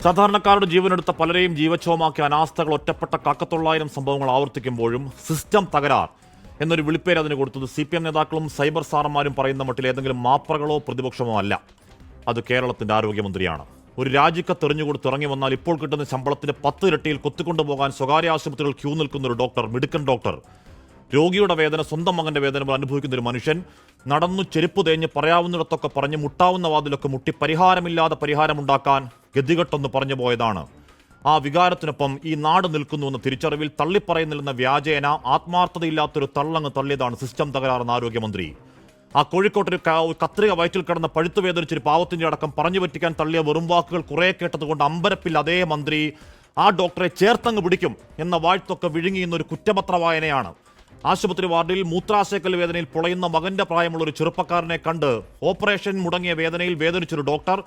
സാധാരണക്കാരുടെ ജീവനെടുത്ത പലരെയും ജീവച്ഛവമാക്കിയ അനാസ്ഥകൾ ഒറ്റപ്പെട്ട കാക്കത്തൊള്ളായിരം സംഭവങ്ങൾ ആവർത്തിക്കുമ്പോഴും സിസ്റ്റം തകരാർ എന്നൊരു വിളിപ്പേര് അതിന് കൊടുത്തത് CPM നേതാക്കളും സൈബർ സാറന്മാരും പറയുന്ന മട്ടിൽ ഏതെങ്കിലും മാപ്രകളോ പ്രതിപക്ഷമോ അല്ല. അത് കേരളത്തിന്റെ ആരോഗ്യമന്ത്രിയാണ്. ഒരു രാജിക്കത്ത് എറിഞ്ഞുകൊടുത്ത് ഇറങ്ങി വന്നാൽ ഇപ്പോൾ കിട്ടുന്ന ശമ്പളത്തിന്റെ 10 ഇരട്ടിയിൽ കൊത്തിക്കൊണ്ടുപോകാൻ സ്വകാര്യ ആശുപത്രികൾ ക്യൂ നിൽക്കുന്ന ഒരു ഡോക്ടർ, മിടുക്കൻ ഡോക്ടർ, രോഗിയുടെ വേദന സ്വന്തം മകന്റെ വേദന അനുഭവിക്കുന്ന ഒരു മനുഷ്യൻ, നടന്നു ചെരുപ്പ് തേഞ്ഞ് പറയാവുന്നിടത്തൊക്കെ പറഞ്ഞ് മുട്ടാവുന്ന വാതിലൊക്കെ മുട്ടി പരിഹാരമില്ലാതെ പരിഹാരമുണ്ടാക്കാൻ ഗതികെട്ടൊന്ന് പറഞ്ഞു പോയതാണ്. ആ വികാരത്തിനൊപ്പം ഈ നാട് നിൽക്കുന്നുവെന്ന തിരിച്ചറിവിൽ തള്ളിപ്പറയുന്നില്ലെന്ന വ്യാജേന ആത്മാർത്ഥതയില്ലാത്തൊരു തള്ളങ്ങ് തള്ളിയതാണ് സിസ്റ്റം തകരാറെന്ന ആരോഗ്യമന്ത്രി. ആ കോഴിക്കോട്ടൊരു കത്രിക വയറ്റിൽ കിടന്ന പഴുത്തു വേദനിച്ചൊരു പാവത്തിന്റെ അടക്കം പറഞ്ഞു പറ്റിക്കാൻ തള്ളിയ വെറും വാക്കുകൾ കുറെ കേട്ടതുകൊണ്ട് അമ്പരപ്പിൽ അതേ മന്ത്രി ആ ഡോക്ടറെ ചേർത്തങ്ങ് പിടിക്കും എന്ന വാഴ്ത്തൊക്കെ വിഴുങ്ങിയുന്നൊരു കുറ്റപത്ര വായനയാണ്. ആശുപത്രി വാർഡിൽ മൂത്രാശയക്കൽ വേദനയിൽ പൊളയുന്ന മകന്റെ പ്രായമുള്ള ഒരു ചെറുപ്പക്കാരനെ കണ്ട് ഓപ്പറേഷൻ മുടങ്ങിയ വേദനയിൽ വേദനിച്ചൊരു ഡോക്ടർ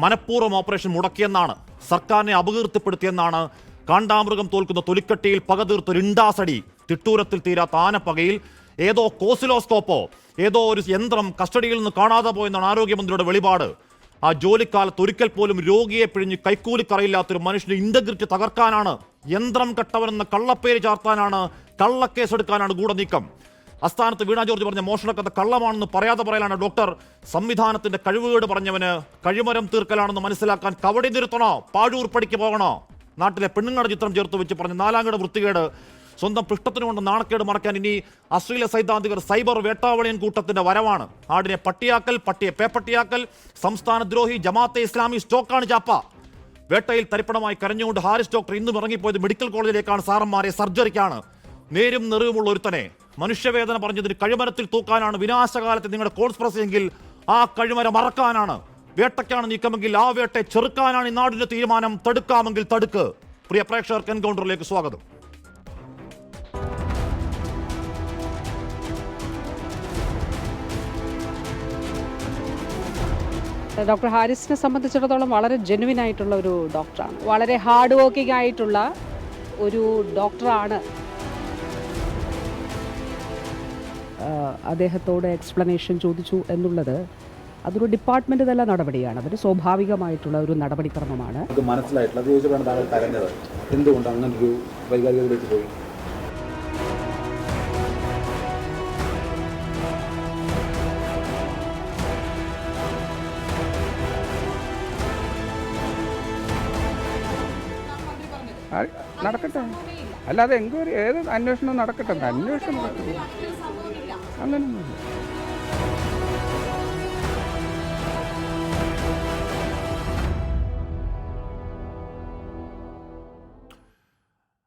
മനഃപൂർവ്വം ഓപ്പറേഷൻ മുടക്കിയെന്നാണ്, സർക്കാരിനെ അപകീർത്തിപ്പെടുത്തിയെന്നാണ്, കാണ്ടാമൃഗം തോൽക്കുന്ന തൊലിക്കട്ടിയിൽ പകതീർത്തൊരു ഇണ്ടാസടി, തിട്ടൂരത്തിൽ തീരാത്ത ആനപ്പകയിൽ ഏതോ കോസിലോസ്കോപ്പോ ഏതോ ഒരു യന്ത്രം കസ്റ്റഡിയിൽ നിന്ന് കാണാതെ പോയെന്നാണ് ആരോഗ്യമന്ത്രിയുടെ വെളിപാട്. ആ ജോലിക്കാലത്ത് ഒരിക്കൽ പോലും രോഗിയെ പിഴിഞ്ഞ് കൈക്കൂലിക്കറിയില്ലാത്തൊരു മനുഷ്യന്റെ ഇന്റഗ്രിറ്റി തകർക്കാനാണ്, യന്ത്രം കെട്ടവനെന്ന കള്ളപ്പേര് ചാർത്താനാണ്, കള്ളക്കേസെടുക്കാനാണ് ഗൂഢനീക്കം. അസ്ഥാനത്ത് വീണ ജോർജ് പറഞ്ഞ മോഷണക്കഥ കള്ളമാണെന്ന് പറയാതെ പറയലാണ് ഡോക്ടർ. സംവിധാനത്തിന്റെ കഴിവുകേട് പറഞ്ഞവന് കഴിമരം തീർക്കലാണെന്ന് മനസ്സിലാക്കാൻ കവടി നിർത്തണോ, പാഴൂർ പടിക്ക് പോകണോ? നാട്ടിലെ പെണ്ണുങ്ങളുടെ ചിത്രം ചേർത്ത് വെച്ച് പറഞ്ഞ നാലാംകട വൃത്തികേട്, സ്വന്തം പൃഷ്ഠത്തിന് കൊണ്ട് നാണക്കേട് മറക്കാൻ ഇനി അശ്ലീല സൈദ്ധാന്തികർ സൈബർ വേട്ടാവളിയൻ കൂട്ടത്തിന്റെ വരവാണ്. ആടിനെ പട്ടിയാക്കൽ, പട്ടിയെ പേപ്പട്ടിയാക്കൽ, സംസ്ഥാനദ്രോഹി, ജമാഅത്തെ ഇസ്ലാമി, സ്റ്റോക്കാണ് ചാപ്പ. വേട്ടയിൽ തരിപ്പണമായി കരഞ്ഞുകൊണ്ട് ഹാരിസ് ഡോക്ടർ ഇന്നും ഇറങ്ങിപ്പോയത് മെഡിക്കൽ കോളേജിലേക്കാണ്, സാറന്മാരെ സർജറിക്കാണ്. നേരും നെറിവുമുള്ള ഒരുത്തനെ മനുഷ്യവേദന പറഞ്ഞതിന് കഴിമരത്തിൽ തൂക്കാനാണ് വിനാശകാലത്ത് നിങ്ങളുടെ കോൺസ്പിറസി എങ്കിൽ ആ കഴിമരം മറക്കാനാണ്. വേട്ടയ്ക്കാണ് നീക്കമെങ്കിൽ ആ വേട്ടയെ ചെറുക്കാനാണ് ഈ നാടിന്റെ തീരുമാനം. തടുക്കാമെങ്കിൽ തടുക്ക്. പ്രിയ പ്രേക്ഷകർക്ക് എൻകൗണ്ടറിലേക്ക് സ്വാഗതം. ഡോക്ടർ ഹാരിസിനെ സംബന്ധിച്ചിടത്തോളം വളരെ ജെനുവിൻ ആയിട്ടുള്ള ഒരു ഡോക്ടറാണ്, വളരെ ഹാർഡ് വർക്കിംഗ് ആയിട്ടുള്ള ഒരു ഡോക്ടറാണ്. അദ്ദേഹത്തോട് എക്സ്പ്ലനേഷൻ ചോദിച്ചു എന്നുള്ളത് അതൊരു ഡിപ്പാർട്ട്മെന്റ് തല നടപടിയാണ്, അതൊരു സ്വാഭാവികമായിട്ടുള്ള ഒരു നടപടിക്രമമാണ്. മനസ്സിലായിട്ടില്ല, അത് ചോദിച്ചപ്പോഴാണ് താങ്കൾ കരഞ്ഞത്. എന്തുകൊണ്ട് അങ്ങനൊരു വൈകാരികതയിലേക്ക് പോയി? നടക്കട്ടെ, അല്ലാതെ എൻക്വയറി ഏത് അന്വേഷണം നടക്കട്ടെ, അന്വേഷണം അങ്ങനെയൊന്നുമില്ല.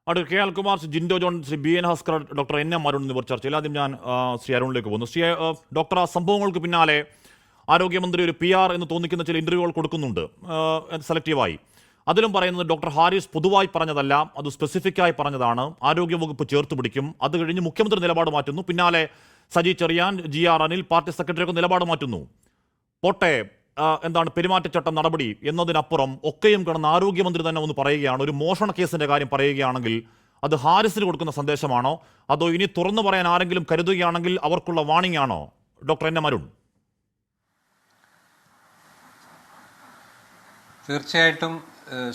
അടുത്ത K Alkumar, Jinto John, Shri BN Haskar, doctor NM Arun എന്നിവർ ചർച്ചയിൽ. ആദ്യം ഞാൻ ശ്രീ അരുണിലേക്ക് പോകുന്നു. ശ്രീ ഡോക്ടർ, ആ സംഭവങ്ങൾക്ക് പിന്നാലെ ആരോഗ്യമന്ത്രി ഒരു PR എന്ന് തോന്നിക്കുന്ന ചില ഇന്റർവ്യൂകൾ കൊടുക്കുന്നുണ്ട് സെലക്റ്റീവായി. അതിലും പറയുന്നത് ഡോക്ടർ ഹാരിസ് പൊതുവായി പറഞ്ഞതല്ല, അത് സ്പെസിഫിക്കായി പറഞ്ഞതാണ്, ആരോഗ്യവകുപ്പ് ചേർത്ത് പിടിക്കും. അത് കഴിഞ്ഞ് മുഖ്യമന്ത്രി നിലപാട് മാറ്റുന്നു. പിന്നാലെ സജി ചെറിയാൻ, GR അനിൽ, പാർട്ടി സെക്രട്ടറിയൊക്കെ നിലപാട് മാറ്റുന്നു. പോട്ടെ, എന്താണ് പെരുമാറ്റച്ചട്ടം നടപടി എന്നതിനപ്പുറം ഒക്കെയും കിടന്ന് ആരോഗ്യമന്ത്രി തന്നെ ഒന്ന് പറയുകയാണ്. ഒരു മോഷണ കേസിന്റെ കാര്യം പറയുകയാണെങ്കിൽ അത് ഹാരിസിന് കൊടുക്കുന്ന സന്ദേശമാണോ, അതോ ഇനി തുറന്നു പറയാൻ ആരെങ്കിലും കരുതുകയാണെങ്കിൽ അവർക്കുള്ള വാണിംഗ് ആണോ? Doctor NM Arun. തീർച്ചയായിട്ടും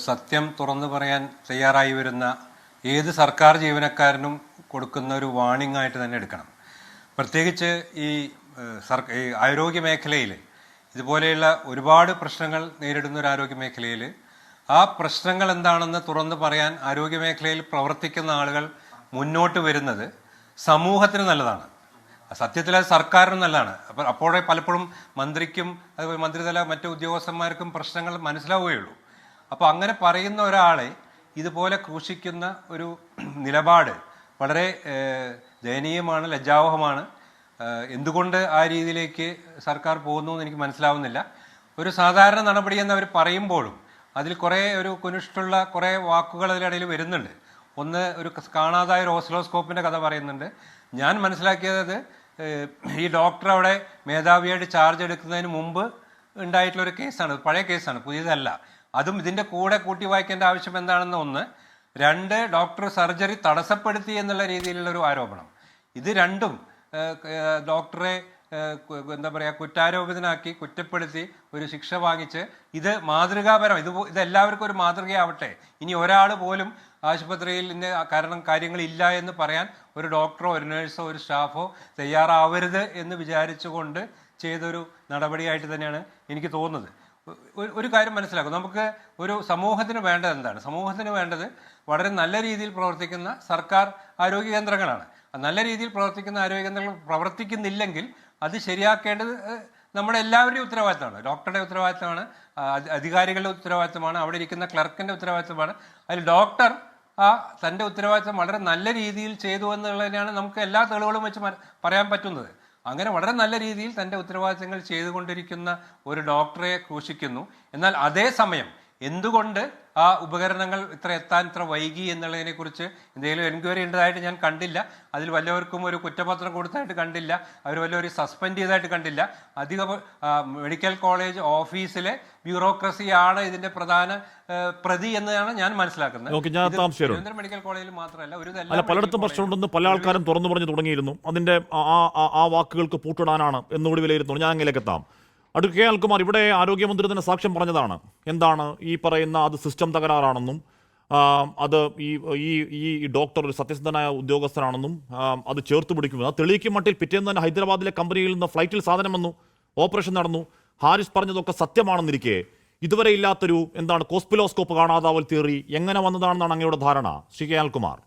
സത്യം തുറന്നു പറയാൻ തയ്യാറായി വരുന്ന ഏത് സർക്കാർ ജീവനക്കാരനും കൊടുക്കുന്ന ഒരു വാണിംഗ് ആയിട്ട് തന്നെ എടുക്കണം. പ്രത്യേകിച്ച് ഈ ആരോഗ്യ മേഖലയിൽ ഇതുപോലെയുള്ള ഒരുപാട് പ്രശ്നങ്ങൾ നേരിടുന്ന ഒരു ആരോഗ്യ മേഖലയിൽ ആ പ്രശ്നങ്ങൾ എന്താണെന്ന് തുറന്നു പറയാൻ ആരോഗ്യ മേഖലയിൽ പ്രവർത്തിക്കുന്ന ആളുകൾ മുന്നോട്ട് വരുന്നത് സമൂഹത്തിന് നല്ലതാണ്. സത്യത്തിൽ അത് സർക്കാരിനും നല്ലതാണ്. അപ്പോഴേ പലപ്പോഴും മന്ത്രിക്കും അതുപോലെ മന്ത്രിതല മറ്റു ഉദ്യോഗസ്ഥന്മാർക്കും പ്രശ്നങ്ങൾ മനസ്സിലാവുകയുള്ളൂ. അപ്പോൾ അങ്ങനെ പറയുന്ന ഒരാളെ ഇതുപോലെ ക്രൂശിക്കുന്ന ഒരു നിലപാട് വളരെ ദയനീയമാണ്, ലജ്ജാവഹമാണ്. എന്തുകൊണ്ട് ആ രീതിയിലേക്ക് സർക്കാർ പോകുന്നു എന്ന് എനിക്ക് മനസ്സിലാവുന്നില്ല. ഒരു സാധാരണ നടപടി എന്ന് അവർ പറയുമ്പോഴും അതിൽ കുറേ ഒരു കുനിഷ്ടുള്ള കുറേ വാക്കുകൾ അതിലിടയിൽ വരുന്നുണ്ട്. ഒന്ന്, ഒരു കാണാതായ ഒരു ഓസിലോസ്കോപ്പിൻ്റെ കഥ പറയുന്നുണ്ട്. ഞാൻ മനസ്സിലാക്കിയത് ഈ ഡോക്ടർ അവിടെ മേധാവിയായിട്ട് ചാർജ് എടുക്കുന്നതിന് മുമ്പ് ഉണ്ടായിട്ടുള്ളൊരു കേസാണ്, പഴയ കേസാണ്, പുതിയതല്ല. അതും ഇതിൻ്റെ കൂടെ കൂട്ടി വായിക്കേണ്ട ആവശ്യം എന്താണെന്ന് ഒന്ന്. 2, ഡോക്ടർ സർജറി തടസ്സപ്പെടുത്തി എന്നുള്ള രീതിയിലുള്ള ഒരു ആരോപണം. ഇത് രണ്ടും ഡോക്ടറെ എന്താ പറയുക കുറ്റാരോപിതനാക്കി കുറ്റപ്പെടുത്തി ഒരു ശിക്ഷ വാങ്ങിച്ച് ഇത് മാതൃകാപരം ഇത് എല്ലാവർക്കും ഒരു മാതൃകയാവട്ടെ. ഇനി ഒരാൾ പോലും ആശുപത്രിയിൽ കാരണം കാര്യങ്ങളില്ല എന്ന് പറയാൻ ഒരു ഡോക്ടറോ ഒരു നേഴ്സോ ഒരു സ്റ്റാഫോ തയ്യാറാവരുത് എന്ന് വിചാരിച്ചുകൊണ്ട് ചെയ്തൊരു നടപടിയായിട്ട് തന്നെയാണ് എനിക്ക് തോന്നുന്നത്. ഒരു കാര്യം മനസ്സിലാക്കും, നമുക്ക് ഒരു സമൂഹത്തിന് വേണ്ടത് എന്താണ്? സമൂഹത്തിന് വേണ്ടത് വളരെ നല്ല രീതിയിൽ പ്രവർത്തിക്കുന്ന സർക്കാർ ആരോഗ്യ കേന്ദ്രങ്ങളാണ്. നല്ല രീതിയിൽ പ്രവർത്തിക്കുന്ന ആരോഗ്യ കേന്ദ്രങ്ങൾ പ്രവർത്തിക്കുന്നില്ലെങ്കിൽ അത് ശരിയാക്കേണ്ടത് നമ്മുടെ എല്ലാവരുടെയും ഉത്തരവാദിത്തമാണ്. ഡോക്ടറുടെ ഉത്തരവാദിത്തമാണ്, അധികാരികളുടെ ഉത്തരവാദിത്തമാണ്, അവിടെ ഇരിക്കുന്ന ക്ലർക്കിൻ്റെ ഉത്തരവാദിത്തമാണ്. അതിൽ ഡോക്ടർ തൻ്റെ ഉത്തരവാദിത്തം വളരെ നല്ല രീതിയിൽ ചെയ്തു എന്നുള്ളതിനാണ് നമുക്ക് എല്ലാ തെളിവുകളും വെച്ച് പറയാൻ പറ്റുന്നത്. അങ്ങനെ വളരെ നല്ല രീതിയിൽ തൻ്റെ ഉത്തരവാദിത്തങ്ങൾ ചെയ്തുകൊണ്ടിരിക്കുന്ന ഒരു ഡോക്ടറെ ക്രൂശിക്കുന്നു. എന്നാൽ അതേസമയം എന്തുകൊണ്ട് ആ ഉപകരണങ്ങൾ എത്താൻ ഇത്ര വൈകി എന്നുള്ളതിനെ കുറിച്ച് എന്തെങ്കിലും എൻക്വയറി ഉണ്ടതായിട്ട് ഞാൻ കണ്ടില്ല. അതിൽ വല്ലവർക്കും ഒരു കുറ്റപത്രം കൊടുത്തായിട്ട് കണ്ടില്ല, അവർ വല്ലവരും സസ്പെൻഡ് ചെയ്തതായിട്ട് കണ്ടില്ല. അധികം മെഡിക്കൽ കോളേജ് ഓഫീസിലെ ബ്യൂറോക്രസിയാണ് ഇതിന്റെ പ്രധാന പ്രതി എന്നാണ് ഞാൻ മനസ്സിലാക്കുന്നത്. തിരുവനന്തപുരം മെഡിക്കൽ കോളേജിൽ മാത്രമല്ല പലയിടത്തും പ്രശ്നമുണ്ടെന്ന് പല ആൾക്കാരും തുറന്നു പറഞ്ഞു തുടങ്ങിയിരുന്നു. അതിന്റെ ആ വാക്കുകൾക്ക് പൂട്ടിടാനാണ് എന്നുകൂടി വിലയിരുത്തുന്നു. ഞാൻ അങ്ങനെയൊക്കെ എത്താം. അടുത്ത അൽകുമാർ, ഇവിടെ ആരോഗ്യമന്ത്രി തന്നെ സാക്ഷ്യം പറഞ്ഞതാണ്. എന്താണ് ഈ പറയുന്ന അത് സിസ്റ്റം തകരാറാണെന്നും അത് ഈ ഡോക്ടർ ഒരു സത്യസന്ധനായ ഉദ്യോഗസ്ഥനാണെന്നും അത് ചേർത്ത് പിടിക്കുന്നു. അത് തെളിയിക്കും മട്ടിൽ പിറ്റേന്ന് തന്നെ ഹൈദരാബാദിലെ കമ്പനിയിൽ നിന്ന് ഫ്ലൈറ്റിൽ സാധനം വന്നു, ഓപ്പറേഷൻ നടന്നു. ഹാരിസ് പറഞ്ഞതൊക്കെ സത്യമാണെന്നിരിക്കെ ഇതുവരെ ഇല്ലാത്തൊരു കോസ്പിലോസ്കോപ്പ് കാണാതാവൽ തിയറി എങ്ങനെ വന്നതാണെന്നാണ് അങ്ങയുടെ ധാരണ, ശ്രീ കെ അൽകുമാർ?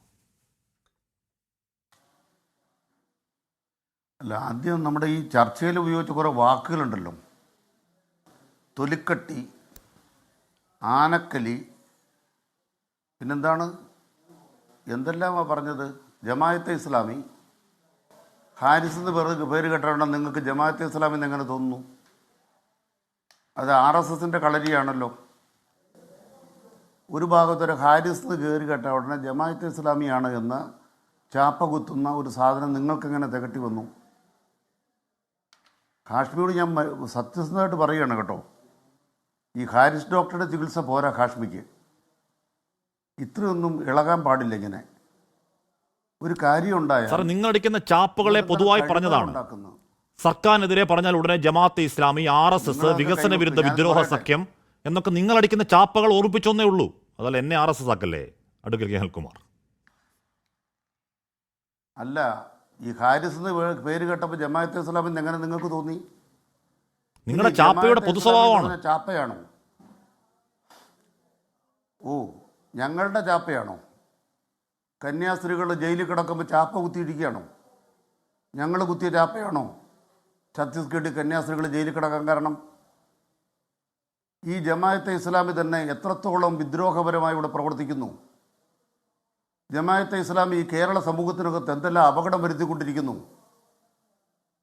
അല്ല, ആദ്യം നമ്മുടെ ഈ ചർച്ചയിൽ ഉപയോഗിച്ച കുറേ വാക്കുകളുണ്ടല്ലോ, തൊലിക്കട്ടി, ആനക്കലി, പിന്നെന്താണ്, എന്തെല്ലാമാണ് പറഞ്ഞത്? ജമാഅത്തെ ഇസ്ലാമി. ഹാരിസ് എന്ന് പേര് കേട്ടോണ്ടെന്ന് നിങ്ങൾക്ക് ജമാഅത്തെ ഇസ്ലാമി എന്ന് എങ്ങനെ തോന്നുന്നു? അത് RSSൻ്റെ കളരിയാണല്ലോ. ഒരു ഭാഗത്തൊരു ഹാരിസ് എന്ന് കയറി കേട്ട ഉടനെ ജമാഅത്തെ ഇസ്ലാമിയാണ് എന്ന് ചാപ്പ കുത്തുന്ന ഒരു സാധനം നിങ്ങൾക്കെങ്ങനെ തികട്ടി വന്നു? ഹാഷ്മിയോട് ഞാൻ സത്യസന്ധമായിട്ട് പറയുകയാണ് കേട്ടോ, ഈ ഹാരിസ് ഡോക്ടറുടെ ചികിത്സ പോരാ ഹാഷ്മിക്ക്. ഇത്രയൊന്നും ഇളകാൻ പാടില്ല. ഇങ്ങനെ ഒരു കാര്യം ഉണ്ടായ സാർ, നിങ്ങൾ അടിക്കുന്ന ചാപ്പുകളെ പൊതുവായി പറഞ്ഞതാണ്. സർക്കാരിനെതിരെ പറഞ്ഞാൽ ഉടനെ ജമാഅത്തെ ഇസ്ലാമി, RSS, വികസന വിരുദ്ധ വിദ്രോഹ സഖ്യം എന്നൊക്കെ നിങ്ങൾ അടിക്കുന്ന ചാപ്പകൾ ഓർപ്പിച്ചൊന്നേ ഉള്ളൂ. അതല്ല എന്നെ RSS ആക്കല്ലേ അടുക്കൽ കെ അൽകുമാർ. അല്ല, ഈ ഹാരിസ് എന്ന് പേര് കേട്ടപ്പോൾ ജമാഅത്തെ ഇസ്ലാമിന്ന് എങ്ങനെ നിങ്ങൾക്ക് തോന്നി? നിങ്ങളുടെ ചാപ്പയുടെ പൊതുസ്വഭാവമാണ്. ചാപ്പയാണോ? ഓ, ഞങ്ങളുടെ ചാപ്പയാണോ? കന്യാസ്ത്രീകൾ ജയിലിൽ കിടക്കുമ്പോൾ ചാപ്പ കുത്തിയിരിക്കുകയാണോ? ഞങ്ങൾ കുത്തിയ ചാപ്പയാണോ ഛത്തീസ്ഗഡിൽ കന്യാസ്ത്രീകൾ ജയിലിൽ കിടക്കാൻ കാരണം? ഈ ജമാഅത്തെ ഇസ്ലാമി തന്നെ എത്രത്തോളം വിദ്രോഹപരമായി ഇവിടെ പ്രവർത്തിക്കുന്നു. ജമാഅത്തെ ഇസ്ലാമി ഈ കേരള സമൂഹത്തിനകത്ത് എന്തെല്ലാം അപകടം വരുത്തിക്കൊണ്ടിരിക്കുന്നു.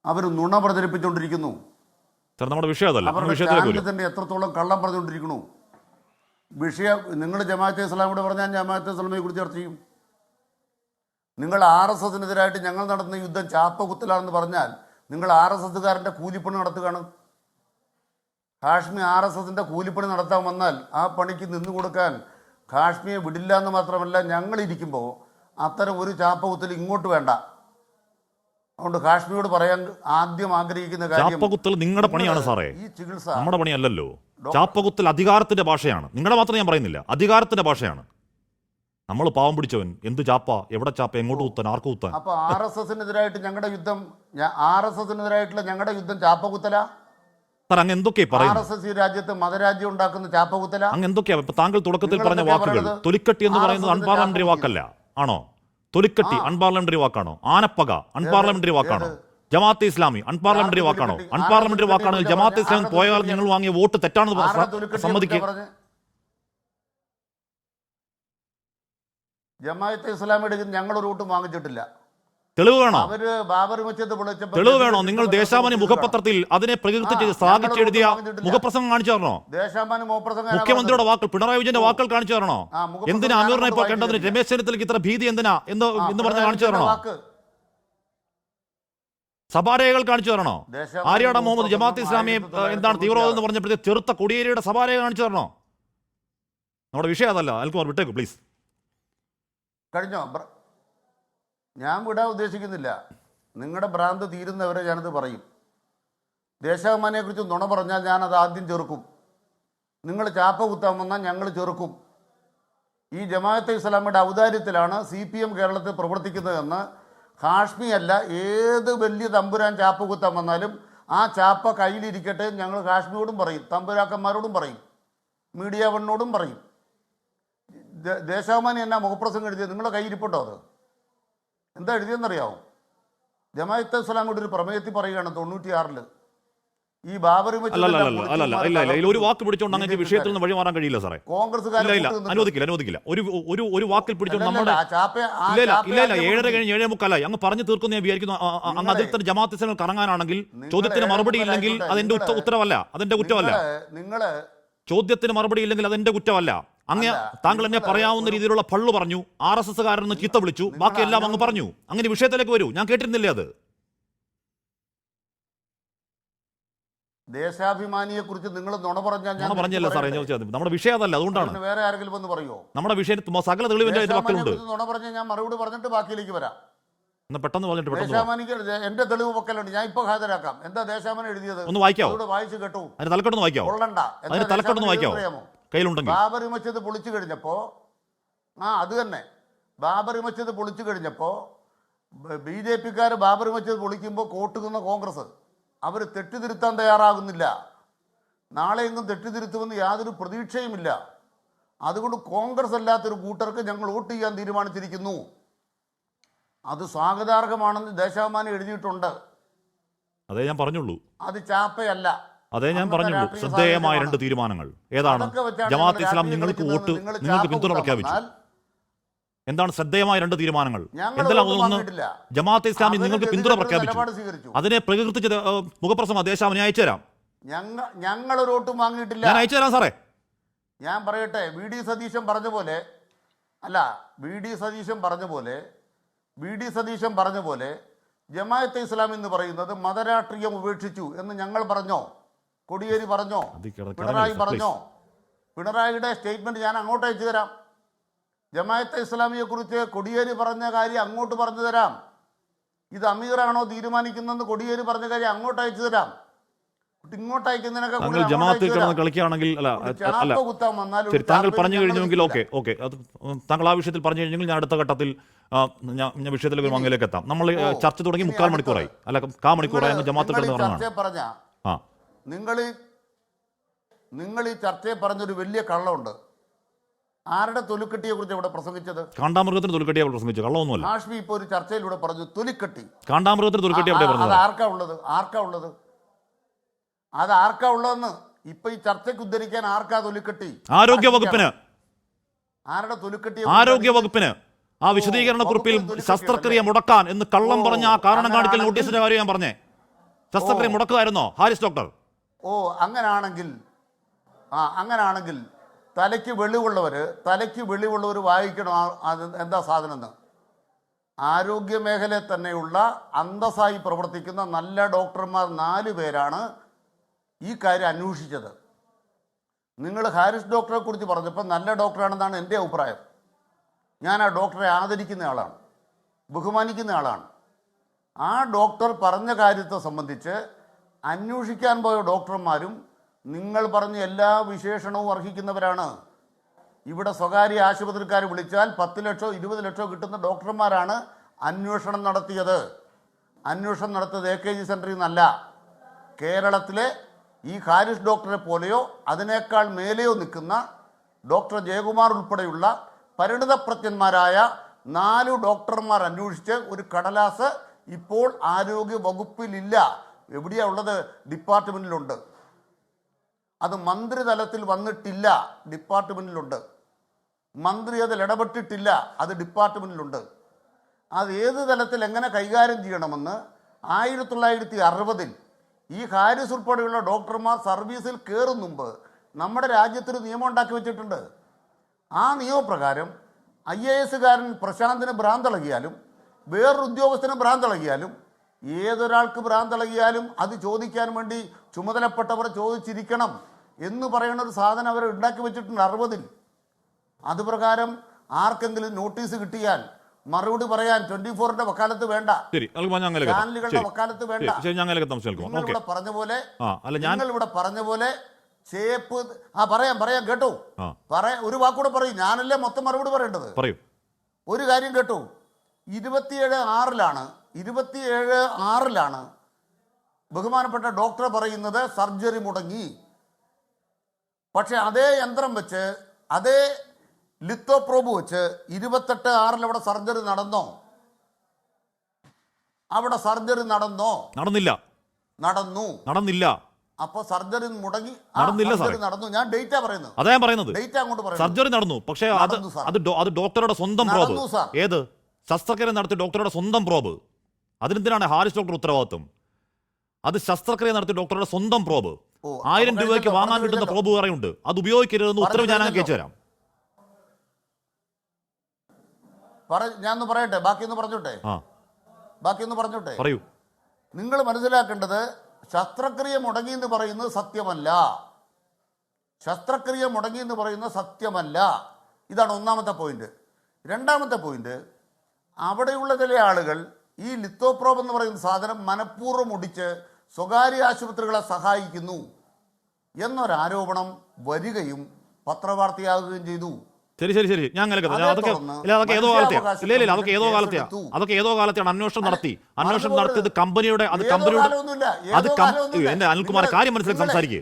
അവർ നുണ പ്രചരിപ്പിച്ചുകൊണ്ടിരിക്കുന്നു. അവരുടെ ചാനലിൽ തന്നെ എത്രത്തോളം കള്ളം പറഞ്ഞുകൊണ്ടിരിക്കുന്നു. നിങ്ങൾ ജമാഅത്തെ ഇസ്ലാമിയോട് പറഞ്ഞാൽ ജമാഅത്തെ ഇസ്ലാമിയെ കുറിച്ച് ചർച്ച ചെയ്യും. നിങ്ങൾ RSSനെതിരായിട്ട് ഞങ്ങൾ നടത്തുന്ന യുദ്ധം ചാപ്പ കുത്തലാണെന്ന് പറഞ്ഞാൽ നിങ്ങൾ RSSകാരൻ്റെ കൂലിപ്പണി നടത്തുകയാണ്. ഹാഷ്മി RSSൻ്റെ കൂലിപ്പണി നടത്താൻ വന്നാൽ ആ പണിക്ക് നിന്നു കൊടുക്കാൻ ഹാഷ്മിയെ വിടില്ല എന്ന് മാത്രമല്ല, ഞങ്ങളിരിക്കുമ്പോൾ അത്തരം ഒരു ചാപ്പ കുത്തൽ ഇങ്ങോട്ട് വേണ്ട. അതുകൊണ്ട് ഹാഷ്മിയോട് പറയാൻ ആദ്യം ആഗ്രഹിക്കുന്ന കാര്യം, ചാപ്പകുത്തൽ നിങ്ങളുടെ പണിയാണ് സാറേ, ഈ ചികിത്സ നമ്മുടെ പണിയല്ലല്ലോ. ചാപ്പകുത്തൽ അധികാരത്തിന്റെ ഭാഷയാണ്. നിങ്ങളുടെ മാത്രം ഞാൻ പറയുന്നില്ല, അധികാരത്തിന്റെ ഭാഷയാണ്. നമ്മൾ പാവം പിടിച്ചവൻ എന്ത് ചാപ്പ, എവിടെ ചാപ്പ, എങ്ങോട്ട് കുത്താൻ, ആർക്ക് കുത്താൻ? അപ്പൊ RSSനെതിരായിട്ട് ഞങ്ങളുടെ യുദ്ധം, RSSനെതിരായിട്ടുള്ള ഞങ്ങളുടെ യുദ്ധം ചാപ്പകുത്തല. സാർ അങ്ങ് എന്തൊക്കെയാ പറയുന്നത്? RSS ഈ രാജ്യത്ത് മതരാജ്യം ഉണ്ടാക്കുന്ന ചാപ്പകുത്തല. അങ്ങ് എന്തൊക്കെയാ ഇപ്പൊ താങ്കൾ തുടക്കത്തിൽ പറഞ്ഞ വാക്കുകൾ? തൊലിക്കട്ടി എന്ന് പറയുന്നത് അൺപാർലമെന്ററി വാക്കല്ല ആണോ? തൊലിക്കട്ടി അൺപാർലമെന്ററി വാക്കാണോ? ആനപ്പക അൺപാർലമെന്ററി വാക്കാണോ? ജമാഅത്തെ ഇസ്ലാമി അൺപാർലമെന്ററി വാക്കാണോ? അൺപാർലമെന്ററി വാക്കാണെങ്കിൽ ജമാഅത്തെ ഇസ്ലാമി പോയാൽ നിങ്ങൾ വാങ്ങിയ വോട്ട് തെറ്റാണെന്ന് സമ്മതിക്കുക. ജമാഅത്തെ ഇസ്ലാമിയുടെ ഞങ്ങളൊരു വോട്ടും വാങ്ങിച്ചിട്ടില്ല. തെളിവ് വേണോ? അവര് ബാബർ മസ്ജിദ് പൊളിച്ചപ്പോൾ തെളിവ് വേണോ? നിങ്ങൾ ദേശാഭിമാനി മുഖപത്രത്തിൽ അതിനെ പ്രകീർത്തി ചെയ്ത് സ്ഥാപിച്ചെഴുതിയ മുഖപ്രസംഗം കാണിച്ചു തരണോ? ദേശാഭിമാനി മുഖ്യമന്ത്രിയുടെ വാക്കുകൾ, പിണറായി വിജയന്റെ വാക്കുകൾ കാണിച്ചു തരണോ? എന്തിനാ അമീറിനെ ഇപ്പോൾ കണ്ടതിന് രമേശ് ചെന്നിത്തലയ്ക്ക് ഇത്ര ഭീതി എന്തിനാ എന്ന് പറഞ്ഞ് കാണിച്ചു തരണോ? സഭാരേഖകൾ കാണിച്ചു തരണോ? ആര്യാട മുഹമ്മദ് ജമാഅത്തെ ഇസ്ലാമിയെ എന്താണ് തീവ്രവാദം എന്ന് പറഞ്ഞപ്പോഴത്തെ ചെറുത്ത കൊടിയേരിയുടെ സഭാരേഖ കാണിച്ചു തരണോ? നമ്മുടെ വിഷയം അതല്ല. അൽകുമാർ വിട്ടേക്കു പ്ലീസ്. കഴിഞ്ഞോ? ഞാൻ വിടാൻ ഉദ്ദേശിക്കുന്നില്ല. നിങ്ങളുടെ ഭ്രാന്ത് തീരുന്നവരെ ഞാനത് പറയും. ദേശാഭിമാനിയെക്കുറിച്ച് നുണ പറഞ്ഞാൽ ഞാനത് ആദ്യം ചെറുക്കും. നിങ്ങൾ ചാപ്പ കുത്താൻ വന്നാൽ ഞങ്ങൾ ചെറുക്കും. ഈ ജമാഅത്തെ ഇസ്ലാമിയുടെ ഔദാര്യത്തിലാണ് CPM കേരളത്തിൽ പ്രവർത്തിക്കുന്നതെന്ന് ഹാഷ്മി അല്ല ഏത് വലിയ തമ്പുരാൻ ചാപ്പ കുത്താൻ വന്നാലും ആ ചാപ്പ കയ്യിലിരിക്കട്ടെ ഞങ്ങൾ ഹാഷ്മിയോടും പറയും, തമ്പുരാക്കന്മാരോടും പറയും, മീഡിയ വണ്ണോടും പറയും. ദേശാഭിമാനി എന്നാ മുഖപ്രസംഗം എഴുതിയത് നിങ്ങളുടെ കയ്യിരിപ്പുണ്ടോ? അത് എന്താ എഴുതിയെന്നറിയാമോ? ജമാഅത്തെ ഇസ്ലാമിയുടെ ഒരു പ്രമേയത്തിൽ പറയുകയാണ് 96 ഈ ബാബറി ഒരു വാക്ക് പിടിച്ചോണ്ട് അങ്ങനെ വിഷയത്തിൽ നിന്ന് വഴി മാറാൻ കഴിയില്ല സാറേ. അനുവദിക്കില്ല. ഒരു വാക്കിൽ പിടിച്ചോണ്ട് നമ്മുടെ ഇല്ല 7:30 കഴിഞ്ഞ് 7:45 അങ്ങ് പറഞ്ഞു തീർക്കുന്ന ഞാൻ വിചാരിക്കുന്നു. അങ്ങ് അതിൽ തന്നെ ജമാഅത്ത് ഇസ്ലാമിൽ കറങ്ങാനാണെങ്കിൽ ചോദ്യത്തിന് മറുപടി ഇല്ലെങ്കിൽ അതെന്റെ ഉത്തരവല്ല, അതെന്റെ കുറ്റമല്ല. ചോദ്യത്തിന് മറുപടി ഇല്ലെങ്കിൽ അതെന്റെ കുറ്റമല്ല. അങ്ങ് താങ്കൾ എന്നെ പറയാവുന്ന രീതിയിലുള്ള പള്ളു പറഞ്ഞു, RSS കാരനെന്ന് ചീത്ത വിളിച്ചു, ബാക്കിയെല്ലാം അങ്ങ് പറഞ്ഞു. അങ്ങനെ വിഷയത്തിലേക്ക് വരൂ. ഞാൻ കേട്ടിരുന്നില്ലേ അത്? ദേശാഭിമാനിയെ കുറിച്ച് നിങ്ങൾ നുണ പറഞ്ഞാൽ ഞാൻ പറഞ്ഞല്ല സാറേ, നമ്മുടെ വിഷയം അതല്ല, അതുകൊണ്ടാണ്. വേറെ ആരെങ്കിലും വന്ന് പറയുമോ? നമ്മുടെ വിഷയത്തിൽ സകല തെളിവിന്റെ മക്കളുണ്ട്. നുണ പറഞ്ഞാൽ ഞാൻ മറുപടി പറഞ്ഞിട്ട് ബാക്കിയിലേക്ക് വരാം. പെട്ടെന്ന് പറഞ്ഞിട്ട് ദേശാഭിമാനിക്ക് എന്റെ തെളിവ് പക്കലുണ്ട്, ഞാൻ ഇപ്പൊ ഹാജരാക്കാം. എന്താ ദേശാഭിമാനി എഴുതിയത്? ഒന്ന് വായിക്കാവോ? വായിച്ചു കേട്ടു. അതിന് തലക്കെട്ടൊന്ന് വായിക്കാവോ? കൊള്ളണ്ട. തലക്കെട്ടൊന്ന് വായിക്കാവോ കയ്യിലുണ്ടെങ്കിൽ? ബാബറി മസ്ജിദ് പൊളിച്ചു കഴിഞ്ഞപ്പോ അത് തന്നെ ബാബറി മസ്ജിദ് പൊളിച്ചു കഴിഞ്ഞപ്പോ BJPക്കാർ ബാബറി മസ്ജിദ് പൊളിക്കുമ്പോൾ കോട്ടുകുന്ന കോൺഗ്രസ് അവർ തെറ്റിതിരുത്താൻ തയ്യാറാകുന്നില്ല. നാളെയെങ്കിലും തെറ്റിതിരുത്തുമെന്ന് യാതൊരു പ്രതീക്ഷയുമില്ല. അതുകൊണ്ട് കോൺഗ്രസ് അല്ലാത്തൊരു കൂട്ടർക്ക് ഞങ്ങൾ വോട്ട് ചെയ്യാൻ തീരുമാനിച്ചിരിക്കുന്നു. അത് സ്വാഗതാർഹമാണെന്ന് ദേശാഭിമാനി എഴുതിയിട്ടുണ്ട്. അതേ ഞാൻ പറഞ്ഞുള്ളൂ. അത് ചാപ്പയല്ല. അതേ ഞാൻ പറഞ്ഞുള്ളൂ. ശ്രദ്ധേയമായ 2 തീരുമാനങ്ങൾ ഏതാണ്? ജമാഅത്ത് ഇസ്ലാം നിങ്ങൾക്ക് പിന്തുണ പ്രഖ്യാപിച്ചു. എന്താണ് ശ്രദ്ധേയമായ 2 തീരുമാനങ്ങൾ? എന്തെല്ലാം? ഒന്ന്, ജമാഅത്തെ ഇസ്ലാമി നിങ്ങൾക്ക് പിന്തുണ പ്രഖ്യാപിച്ചു. അതിനെ പ്രകീർത്തിച്ച മുഖപ്രസംഗം ദേശാഭിമാനി അയച്ചു തരാം. ഞങ്ങളൊരു വോട്ടും വാങ്ങിയിട്ടില്ല. ഞാൻ അയച്ചു തരാം സാറേ. ഞാൻ പറയട്ടെ, VD സതീശൻ പറഞ്ഞ പോലെ ജമാഅത്തെ ഇസ്ലാം എന്ന് പറയുന്നത് മതരാഷ്ട്രീയം ഉപേക്ഷിച്ചു എന്ന് ഞങ്ങൾ പറഞ്ഞോ? കോടിയേരി പറഞ്ഞോ? പിണറായി പറഞ്ഞോ? പിണറായിയുടെ സ്റ്റേറ്റ്മെന്റ് ഞാൻ അങ്ങോട്ട് അയച്ചു തരാം. ജമാഅത്തെ ഇസ്ലാമിയെ കുറിച്ച് കോടിയേരി പറഞ്ഞ കാര്യം അങ്ങോട്ട് പറഞ്ഞു തരാം. ഇത് അമീറാണോ തീരുമാനിക്കുന്നതെന്ന് കോടിയേരി പറഞ്ഞ കാര്യം അങ്ങോട്ട് അയച്ചു തരാം. ഇങ്ങോട്ട് അയക്കുന്നതിനൊക്കെ ജമാഅത്തിൽ കിടന്ന് കളിക്കുകയാണെങ്കിൽ ശരി, താങ്കൾ പറഞ്ഞു കഴിഞ്ഞെങ്കിൽ ഓക്കെ അത് താങ്കൾ ആ വിഷയത്തിൽ പറഞ്ഞു കഴിഞ്ഞെങ്കിൽ ഞാൻ അടുത്ത ഘട്ടത്തിൽ ഞാൻ വിഷയത്തിലേക്ക് മംഗലേക്ക് എത്താം. നമ്മൾ ചർച്ച തുടങ്ങി 3/4 മണിക്കൂറായി, അല്ല 1/4 മണിക്കൂറായി ജമാഅത്ത് കിടന്ന് പറഞ്ഞാണ്. നിങ്ങൾ ഈ ചർച്ചയെ പറഞ്ഞൊരു വലിയ കള്ളമുണ്ട്. ആരുടെ തൊലിക്കെട്ടിയെ കുറിച്ച് ഇവിടെ പ്രസംഗിച്ചത്? കാണ്ടാമൃഗത്തിന് തൊലിക്കെട്ടിയെ പ്രസംഗിച്ചു, കള്ളമൊന്നുമല്ല. ഹാഷ്മി ഇപ്പോൾ ഒരു ചർച്ചയിലൂടെ പറഞ്ഞു തൊലിക്കെട്ടി. കാണ്ടാമൃഗത്തിന് തൊലിക്കെട്ടി അവിടെ പറഞ്ഞത് ആർക്കാ ഉള്ളതെന്ന് ഇപ്പൊ ഈ ചർച്ചയ്ക്ക് ഉദ്ധരിക്കാൻ ആർക്കാ തൊലിക്കെട്ടി? ആരോഗ്യ വകുപ്പിന്. ആരുടെ തൊലിക്കെട്ടി? ആരോഗ്യ വകുപ്പിന്. ആ വിശദീകരണ കുറിപ്പിൽ ശസ്ത്രക്രിയ മുടക്കാൻ എന്ന് കള്ളം പറഞ്ഞ ആ കാരണം കാണിക്കൽ നോട്ടീസിന്റെ കാര്യം ഞാൻ പറഞ്ഞേ. ശസ്ത്രക്രിയ മുടക്കുമായിരുന്നോ ഹാരിസ് ഡോക്ടർ? അങ്ങനാണെങ്കിൽ തലയ്ക്ക് വെളിവുള്ളവർ വായിക്കണം എന്താ സാധനം എന്ന്. ആരോഗ്യ മേഖലയിൽ തന്നെയുള്ള അന്തസ്സായി പ്രവർത്തിക്കുന്ന നല്ല ഡോക്ടർമാർ 4 പേരാണ് ഈ കാര്യം അന്വേഷിച്ചത്. നിങ്ങൾ ഹാരിസ് ഡോക്ടറെ കുറിച്ച് പറഞ്ഞപ്പോൾ നല്ല ഡോക്ടറാണെന്നാണ് എൻ്റെ അഭിപ്രായം. ഞാൻ ആ ഡോക്ടറെ ആദരിക്കുന്ന ആളാണ്, ബഹുമാനിക്കുന്ന ആളാണ്. ആ ഡോക്ടർ പറഞ്ഞ കാര്യത്തെ സംബന്ധിച്ച് അന്വേഷിക്കാൻ പോയ ഡോക്ടർമാരും നിങ്ങൾ പറഞ്ഞ എല്ലാ വിശേഷണവും അർഹിക്കുന്നവരാണ്. ഇവിടെ സ്വകാര്യ ആശുപത്രിക്കാർ വിളിച്ചാൽ 10 ലക്ഷമോ 20 ലക്ഷമോ കിട്ടുന്ന ഡോക്ടർമാരാണ് അന്വേഷണം നടത്തിയത്. അന്വേഷണം നടത്തിയത് AKG സെൻറ്ററിൽ നിന്നല്ല. കേരളത്തിലെ ഈ ഹാരിസ് ഡോക്ടറെ പോലെയോ അതിനേക്കാൾ മേലെയോ നിൽക്കുന്ന ഡോക്ടർ ജയകുമാർ ഉൾപ്പെടെയുള്ള പരിണിതപ്രജ്ഞന്മാരായ 4 ഡോക്ടർമാർ അന്വേഷിച്ച് ഒരു കടലാസ് ഇപ്പോൾ ആരോഗ്യ വകുപ്പിലില്ല. എവിടെയാണ് ഉള്ളത്? ഡിപ്പാർട്ട്മെൻറ്റിലുണ്ട്. അത് മന്ത്രിതലത്തിൽ വന്നിട്ടില്ല, ഡിപ്പാർട്ട്മെൻറ്റിലുണ്ട്. മന്ത്രി അതിൽ ഇടപെട്ടിട്ടില്ല, അത് ഡിപ്പാർട്ട്മെൻറ്റിലുണ്ട്. അത് ഏത് തലത്തിൽ എങ്ങനെ കൈകാര്യം ചെയ്യണമെന്ന് 1960-ൽ ഈ ഹാരിസ് ഉൾപ്പെടെയുള്ള ഡോക്ടർമാർ സർവീസിൽ കയറും മുമ്പ് നമ്മുടെ രാജ്യത്തൊരു നിയമം ഉണ്ടാക്കി വെച്ചിട്ടുണ്ട്. ആ നിയമപ്രകാരം IAS-കാരൻ പ്രശാന്തിന് ഭ്രാന്തളകിയാലും വേറൊരു ഉദ്യോഗസ്ഥന് ഭ്രാന്തളകിയാലും ഏതൊരാൾക്ക് ഭ്രാന്തളകിയാലും അത് ചോദിക്കാൻ വേണ്ടി ചുമതലപ്പെട്ടവർ ചോദിച്ചിരിക്കണം എന്ന് പറയുന്ന ഒരു സാധനം അവർ ഉണ്ടാക്കി വെച്ചിട്ടുണ്ട് 60-ൽ. അതുപ്രകാരം ആർക്കെങ്കിലും നോട്ടീസ് കിട്ടിയാൽ മറുപടി പറയാൻ 24ന്റെ വക്കാലത്ത് വേണ്ട, ശരി അങ്ങനെ ചാനലുകളുടെ വക്കാലത്ത് വേണ്ട. ശരി ഞാൻ നിങ്ങളിവിടെ പറഞ്ഞ പോലെ ഞാൻ നിങ്ങളിവിടെ പറഞ്ഞ പോലെ ചേപ്പ് പറയാം കേട്ടോ, ഒരു വാക്കൂടെ പറയും, ഞാനല്ലേ മൊത്തം മറുപടി പറയേണ്ടത്. പറയൂ. ഒരു കാര്യം കേട്ടോ, 27/6 ബഹുമാനപ്പെട്ട ഡോക്ടർ പറയുന്നത് സർജറി മുടങ്ങി. പക്ഷെ അതേ യന്ത്രം വെച്ച്, അതേ ലിത്തോപ്രോബ് വെച്ച് 28/6 അവിടെ സർജറി നടന്നോ? അവിടെ സർജറി നടന്നോ? നടന്നില്ല. അപ്പൊ സർജറി മുടങ്ങി, നടന്നു. ഞാൻ ഡേറ്റ പറയുന്നത്, അതാ ഞാൻ പറയുന്നത്. ഡേറ്റ അങ്ങോട്ട് പറയുന്നത്. സർജറി നടന്നു, പക്ഷേ അത് ഡോക്ടറുടെ സ്വന്തം പ്രോബ്. ഏത് ശസ്ത്രക്രിയ നടത്തിയ ഡോക്ടറുടെ സ്വന്തം പ്രോബ്. അതിനെന്തിനാണ് ഹാരിസ് ഡോക്ടർ ഉത്തരവാദിത്വം? അത് ശസ്ത്രക്രിയ നടത്തിയ ഡോക്ടറുടെ സ്വന്തം പ്രോബ്. 1000 രൂപയ്ക്ക് വാങ്ങാൻ കിട്ടുന്ന പ്രോബ് പറയുന്നുണ്ട്. അത് ഉപയോഗിക്കരുതെന്ന് ഉത്തരവ് ഞാൻ അയച്ചു തരാം. ഞാനൊന്ന് പറയട്ടെ, ബാക്കിയൊന്ന് പറഞ്ഞോട്ടെ. പറയൂ. നിങ്ങൾ മനസ്സിലാക്കേണ്ടത്, ശസ്ത്രക്രിയ മുടങ്ങി എന്ന് പറയുന്നത് സത്യമല്ല. ഇതാണ് ഒന്നാമത്തെ പോയിന്റ്. രണ്ടാമത്തെ പോയിന്റ്, അവിടെയുള്ള ചില ആളുകൾ ഈ ലിത്തോപ്രോബ് എന്ന് പറയുന്ന സാധനം മനഃപൂർവ്വം ഒടിച്ച് സ്വകാര്യ ആശുപത്രികളെ സഹായിക്കുന്നു എന്നൊരാരോപണം വരികയും പത്രവാർത്തയാകുകയും ചെയ്തു. ശരി ഞാൻ അതൊക്കെ ഏതോ കാലത്തെയാണ് അന്വേഷണം നടത്തിയത്. കമ്പനിയുടെ എന്റെ അനിൽകുമാർ കാര്യം മനസ്സിലാക്കി സംസാരിക്കുക.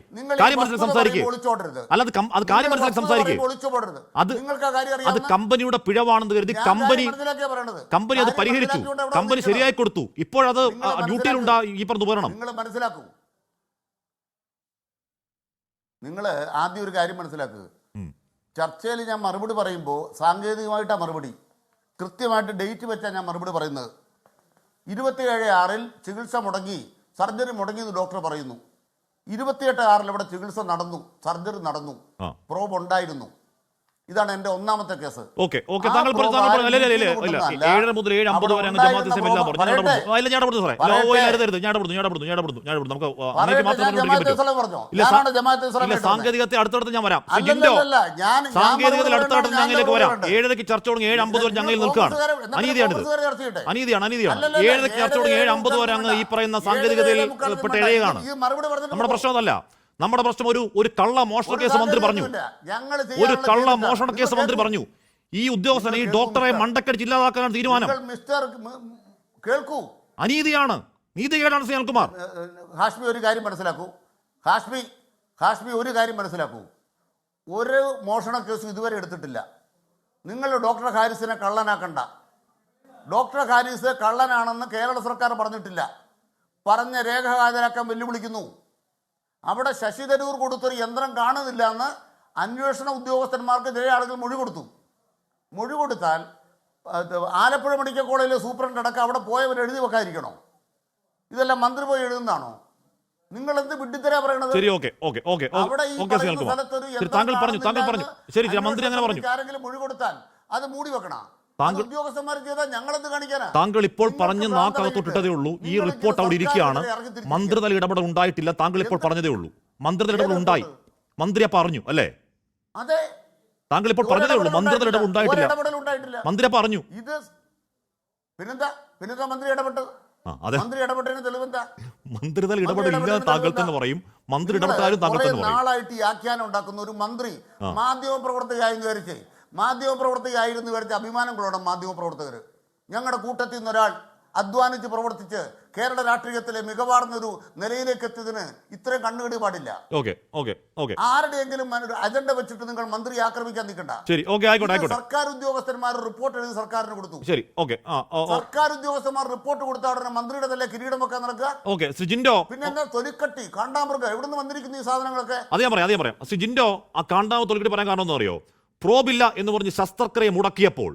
അത് കമ്പനിയുടെ പിഴവാണെന്ന് കരുതി കമ്പനി അത് പരിഹരിച്ചു. കമ്പനി ശരിയായി കൊടുത്തു. ഇപ്പോഴത് ഡ്യൂട്ടിയിലുണ്ടാ ഈ പറഞ്ഞ ഉപകരണം. നിങ്ങൾ മനസ്സിലാക്കൂ. നിങ്ങൾ ആദ്യം ഒരു കാര്യം മനസ്സിലാക്കുക. ചർച്ചയിൽ ഞാൻ മറുപടി പറയുമ്പോൾ സാങ്കേതികമായിട്ടാണ് മറുപടി, കൃത്യമായിട്ട് ഡേറ്റ് വെച്ചാൽ ഞാൻ മറുപടി പറയുന്നത്. 27/6 ചികിത്സ മുടങ്ങി, സർജറി മുടങ്ങി എന്ന് ഡോക്ടർ പറയുന്നു. 28/6 അവിടെ ചികിത്സ നടന്നു, സർജറി നടന്നു, പ്രോബ് ഉണ്ടായിരുന്നു. ഇതാണ് എന്റെ ഒന്നാമത്തെ കേസ്. ഓക്കെ താങ്കൾ 7 മുതൽ 7:50 വരെ ജമാഅത്ത് ഇസ്ലാമി എല്ലാം പറഞ്ഞു. സാങ്കേതികത്തെ അടുത്തടുത്ത് ഞാൻ വരാം. സാങ്കേതികത്തിൽ അടുത്തടുത്ത് ഞങ്ങളിലേക്ക് വരാം. 7:00 ചർച്ച തുടങ്ങി 7:50 വരെ ഞങ്ങളിൽ നിൽക്കുകയാണ്. അനീതിയാണ്. 7:00 ചർച്ച തുടങ്ങി 7:50 വരെ അങ്ങ് ഈ പറയുന്ന സാങ്കേതികതയിൽ പെട്ട ഇഴയുകയാണ്. നമ്മുടെ പ്രശ്നം അതല്ല. നമ്മുടെ പ്രശ്നം ഒരു കള്ള മോഷണ കേസ് മന്ത്രി പറഞ്ഞു. ഈ ഉദ്യോഗസ്ഥൻ, ഈ ഡോക്ടറെ മണ്ടക്കടിച്ച് ഇല്ലാതാക്കാനാണ് തീരുമാനം. അനീതിയാണ്, നീതികേടാണ് അനിൽകുമാർ. ഹാഷ്മി ഒരു കാര്യം മനസ്സിലാക്കൂ. ഒരു മോഷണ കേസും ഇതുവരെ എടുത്തിട്ടില്ല. നിങ്ങൾ ഡോക്ടർ ഹാരിസിനെ കള്ളനാക്കണ്ട. ഡോക്ടർ ഹാരിസ് കള്ളനാണെന്ന് കേരള സർക്കാർ പറഞ്ഞിട്ടില്ല. പറഞ്ഞ രേഖ ഹാജരാക്കാൻ വെല്ലുവിളിക്കുന്നു. അവിടെ ശശി തരൂർ കൊടുത്തൊരു യന്ത്രം കാണുന്നില്ല എന്ന് അന്വേഷണ ഉദ്യോഗസ്ഥന്മാർക്ക് ചില ആളുകൾ മൊഴി കൊടുത്താൽ ആലപ്പുഴ മെഡിക്കൽ കോളേജിലെ സൂപ്രണ്ട് അടക്കം അവിടെ പോയവർ എഴുതി വെക്കാതിരിക്കണോ? ഇതെല്ലാം മന്ത്രി പോയി എഴുതുന്നതാണോ? നിങ്ങൾ എന്ത് വിഡ്ഢിത്തരാ പറയണത്? ആരെങ്കിലും മൊഴി കൊടുത്താൽ അത് മൂടി വെക്കണം. ഉദ്യോഗസ്ഥന്മാർ ചെയ്താൽ ഞങ്ങളെന്ത് കാണിക്കാനാ? താങ്കൾ ഇപ്പോൾ പറഞ്ഞ് നാക്കകത്തോട്ടിട്ടതേ ഉള്ളൂ. ഈ റിപ്പോർട്ട് അവിടെ ഇരിക്കുകയാണ്. മന്ത്രിതല ഇടപെടൽ ഉണ്ടായിട്ടില്ല. താങ്കൾ ഇപ്പോൾ പറഞ്ഞതേ ഉള്ളൂ. മന്ത്രിതല ഇടപെടൽ ഉണ്ടായി. മന്ത്രി പറഞ്ഞു അല്ലേ? അതെ, താങ്കൾ ഇപ്പോൾ പറഞ്ഞതേ ഉള്ളൂ. മന്ത്രിതല ഇടപെടൽ ഉണ്ടായിട്ടില്ല. മന്ത്രി പറഞ്ഞു. ഇത് പിന്നെന്താ മന്ത്രി ഇടപെട്ടത്? മന്ത്രി ഇടപെട്ടതിന് തെളിവെന്താ? മന്ത്രിതല ഇടപെടില്ല താങ്കൾ തന്നെ പറയും. മന്ത്രി ഇടപെട്ടാലും താങ്കൾ തന്നെ പറയും. നാളായിട്ട് ഈ ആഖ്യാനം ഉണ്ടാക്കുന്ന ഒരു മന്ത്രി മാധ്യമപ്രവർത്തകയായിരുന്നു വിചാരിച്ച അഭിമാനം കൊള്ളണം മാധ്യമപ്രവർത്തകർ. ഞങ്ങളുടെ കൂട്ടത്തിൽ നിന്നൊരാൾ അധ്വാനിച്ച് പ്രവർത്തിച്ച് കേരള രാഷ്ട്രീയത്തിലെ മികവാർന്നൊരു നിലയിലേക്ക് എത്തിയതിന് ഇത്രയും കണ്ണുകടി പാടില്ല. ആരുടെയെങ്കിലും അജണ്ട വെച്ചിട്ട് നിങ്ങൾ മന്ത്രിയെ ആക്രമിക്കാൻ നിൽക്കണ്ട. സർക്കാർ ഉദ്യോഗസ്ഥന്മാർ റിപ്പോർട്ട് എഴുതി സർക്കാരിന് കൊടുത്തു. സർക്കാർ ഉദ്യോഗസ്ഥന്മാർ റിപ്പോർട്ട് കൊടുത്ത ഉടനെ മന്ത്രിയുടെ തന്നെ കിരീടം വെക്കാൻ നടക്കുക. പിന്നെ എന്താ തൊലിക്കട്ടി, കാണ്ടാമൃഗം, എവിടുന്ന് വന്നിരിക്കുന്നു ഈ സാധനങ്ങളൊക്കെ? അതേ പറയാം. ജിൻഡോ ആ കാണ്ടാമ തൊലിക്കട്ടി പറയാൻ കാരണം എന്ന് അറിയോ? പ്രോബില്ല എന്ന് പറഞ്ഞ് ശസ്ത്രക്രിയ മുടക്കിയപ്പോൾ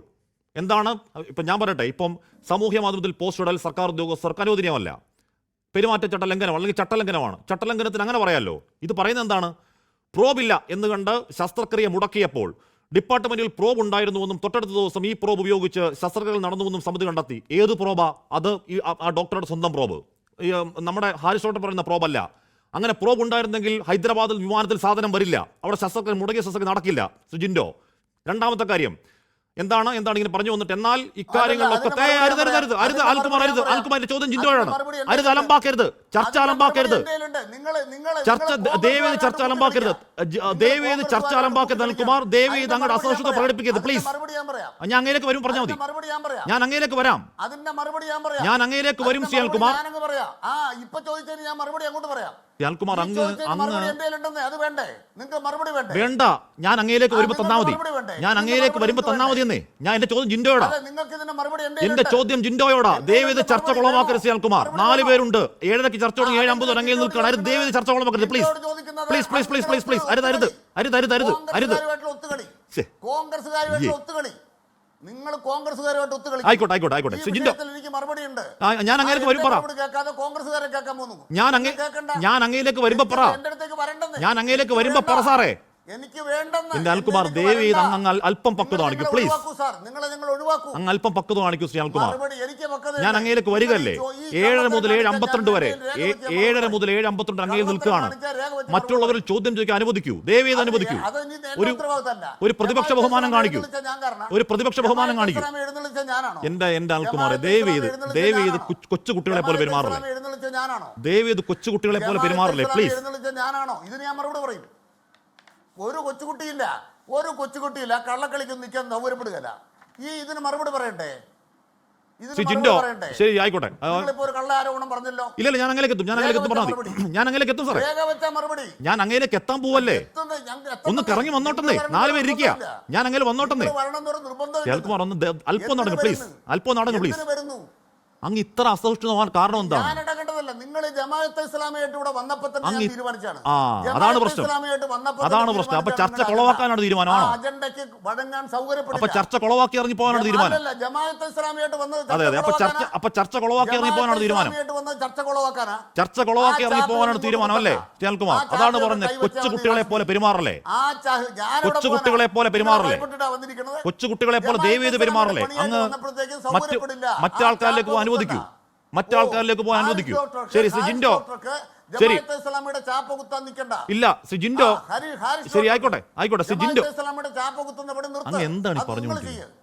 എന്താണ് ഇപ്പം ഞാൻ പറയട്ടെ, ഇപ്പം സാമൂഹ്യ മാധ്യമത്തിൽ പോസ്റ്റ് ഇടൽ സർക്കാർ ഉദ്യോഗസ്ഥർക്ക് അനുവദനീയമല്ല. പെരുമാറ്റച്ചട്ട ലംഘനം അല്ലെങ്കിൽ ചട്ടലംഘനമാണ്. ചട്ടലംഘനത്തിന് അങ്ങനെ പറയാമല്ലോ. ഇത് പറയുന്നത് എന്താണ്? പ്രോബില്ല എന്ന് കണ്ട് ശസ്ത്രക്രിയ മുടക്കിയപ്പോൾ ഡിപ്പാർട്ട്മെന്റിൽ പ്രോബ് ഉണ്ടായിരുന്നുവെന്നും തൊട്ടടുത്ത ദിവസം ഈ പ്രോബ് ഉപയോഗിച്ച് ശസ്ത്രക്രിയകൾ നടന്നുവെന്നും സമിതി കണ്ടെത്തി. ഏത് പ്രോബാ അത്? ആ ഡോക്ടറുടെ സ്വന്തം പ്രോബ്, നമ്മുടെ ഹാരിസ് ഡോക്ടർ പറയുന്ന പ്രോബല്ല. അങ്ങനെ പ്രോബ് ഉണ്ടായിരുന്നെങ്കിൽ ഹൈദരാബാദിൽ വിമാനത്തിൽ സാധനം വരില്ല. അവിടെ ശസ്ത്രക്രിയ മുടങ്ങിയ ശസ്ത്രക്രിയ നടക്കില്ല. ജിൻഡോ, രണ്ടാമത്തെ കാര്യം, എന്താണ് ഇങ്ങനെ പറഞ്ഞു വന്നിട്ട് എന്നാൽ ഇക്കാര്യങ്ങളിലൊക്കെ അൽകുമാറിന്റെ ചോദ്യം ജിൻഡോയാണ്. അരുത്, അലമ്പാക്കരുത്, ചർച്ച അലമ്പാക്കരുത്, ദയവേത് ചർച്ച അലമ്പാക്കരുത്, ദയവേത് ചർച്ച അലമ്പാക്കരുത്. അൽകുമാർ, ദയവേത് അങ്ങോട്ട് അസഹിഷ്ണുത പ്രകടിപ്പിക്കരുത് പ്ലീസ്. ഞാൻ അങ്ങേലേക്ക് വരും, പറഞ്ഞാൽ മതി. ഞാൻ അങ്ങേലേക്ക് വരാം, ഞാൻ അങ്ങേലേക്ക് വരും. സി അൽകുമാർ, അൽകുമാർ വേണ്ട, ഞാൻ അങ്ങയിലേക്ക് വരുമ്പോ തന്നാ മതി. ഞാൻ അങ്ങയിലേക്ക് വരുമ്പോ തന്നാ മതി എന്നേ. ഞാൻ എന്റെ ചോദ്യം ജിൻഡോയോടാ, എന്റെ ചോദ്യം ജിൻഡോയോടാ. ദയവേത് ചർച്ച കുളമാക്കരുത്. സി അൽകുമാർ, 4 പേരുണ്ട്. 7:00 ചർച്ച തുടങ്ങി 7:50 അങ്ങയിൽ നിൽക്കണം. അരുത്, ദയവേത് ചർച്ച കുളമാക്കരുത് please please please please please please. അരുത് അരുത് അരുത് അരുത് അരുത് അരുത്. നിങ്ങൾ കോൺഗ്രസ്സുകാരുമായിട്ട് ഒത്തുകളി. ആയിക്കോട്ടെ ആയിക്കോട്ടെ ആയിക്കോട്ടെ. ജിൻഡോ, എനിക്ക് മറുപടി ഉണ്ട്. ഞാൻ അങ്ങയിലേക്ക് വരും, പറ. കോൺഗ്രസ്സുകാരെ കേൾക്കാൻ പോകുന്നു. ഞാൻ അങ്ങയിലേക്ക് വരുമ്പോ പറ. ഞാൻ അങ്ങയിലേക്ക് വരുമ്പോ പറ സാറേ. എനിക്ക് വേണ്ടെന്ന്. എന്റെ അൽകുമാർ, ദയവ് ചെയ്ത് അങ്ങ് അല്പം പക്വത കാണിക്കൂ പ്ലീസ്. അങ്ങ് അല്പം പക്വത കാണിക്കൂ ശ്രീ അൽകുമാർ. ഞാൻ അങ്ങയിലേക്ക് വരികയല്ലേ. 7:00 മുതൽ 7:52 വരെ, 7:30 മുതൽ 7:52 അങ്ങയിൽ നിൽക്കുകയാണ്. മറ്റുള്ളവരിൽ ചോദ്യം ചോദിക്കാൻ അനുവദിക്കൂ, ദയവ് ചെയ്ത് അനുവദിക്കൂ. ഒരു പ്രതിപക്ഷ ബഹുമാനം കാണിക്കൂ, ഒരു പ്രതിപക്ഷ ബഹുമാനം കാണിക്കൂ. എന്റെ അൽകുമാറെ, ദയവ് ചെയ്ത് കൊച്ചുകുട്ടികളെ പോലെ പെരുമാറില്ലേ, ദയവ് ചെയ്ത് കൊച്ചുകുട്ടികളെ പോലെ പെരുമാറില്ലേ പ്ലീസ്. ഇതിന് ഞാൻ മറുപടി പറയും. ഒരു കൊച്ചുകുട്ടിയില്ല കള്ളക്കളിക്കൊന്നും നിൽക്കാൻ സൗകര്യപ്പെടുകയല്ല. ഇതിന് മറുപടി പറയട്ടെ. ജിൻഡോ, ശരി ആയിക്കോട്ടെ. ഒരു കള്ള ആരോപണം പറഞ്ഞല്ലോ. ഇല്ല, ഞാൻ അങ്ങനെയൊക്കെ എത്തും, പറഞ്ഞാൽ മതി. ഞാൻ അങ്ങനെയൊക്കെ എത്തും സാറേ. ഞാൻ അങ്ങനെയൊക്കെ എത്താൻ പോവല്ലേ. ഒന്ന് കറങ്ങി വന്നോട്ടെ, 4 പേര് ഇരിക്കുക. ഞാൻ അങ്ങനെ വന്നോട്ടെ. അൽകുമാർ, ഒന്ന് അല്പം നടങ്ങും പ്ലീസ്, അല്പം നടങ്ങും പ്ലീസ്. അങ്ങ് ഇത്ര അസഹിഷ്ണുമാകാൻ കാരണം എന്താണ്? നിങ്ങൾ ജമാഅത്തെ ഇസ്ലാമിയായിട്ട് ഇവിടെ വന്നപ്പോൾ തന്നെ ഞാൻ തീരുമാനിച്ചാണ്. അതാണ് പ്രശ്നം. അപ്പൊ ചർച്ച കൊളവാക്കാനാണ് തീരുമാനമാണോ? അജണ്ടയ്ക്ക് വഴങ്ങാൻ സൗകര്യപ്പെടില്ല. അപ്പൊ ചർച്ച കൊളവാക്കി ഇറങ്ങി പോകാനാണ് തീരുമാനം. ജമാഅത്തെ ഇസ്ലാമിയായിട്ട് വന്നത്. അതെ അതെ. അപ്പൊ ചർച്ച കൊളവാക്കി ഇറങ്ങി പോകാനാണ് തീരുമാനം. ചർച്ച കൊളവാക്കി ഇറങ്ങി പോകാനാണ് തീരുമാനം അല്ലേ അൽകുമാർ? അതാണ് പറഞ്ഞത്, കൊച്ചുകുട്ടികളെ പോലെ പെരുമാറല്ലേ, കൊച്ചുകുട്ടികളെ പോലെ പെരുമാറല്ലേ, കൊച്ചുകുട്ടികളെ പോലെ ദയവ് ചെയ്ത് പെരുമാറല്ലേ. അങ്ങ് മറ്റാൾക്കാരിലേക്ക് പോകാൻ അനുവദിക്കൂ, മറ്റാൾക്കാരിലേക്ക് പോകാൻ അനുവദിക്കൂ. ശരി ശ്രീ ജിൻഡോ, ശരി. ഇല്ല ശ്രീ ജിൻഡോ, ശരി ആയിക്കോട്ടെ ആയിക്കോട്ടെ. ശ്രീ ജിൻഡോ, അങ്ങ് എന്താണ് ഈ പറഞ്ഞുകൊണ്ടിരിക്കുന്നത്?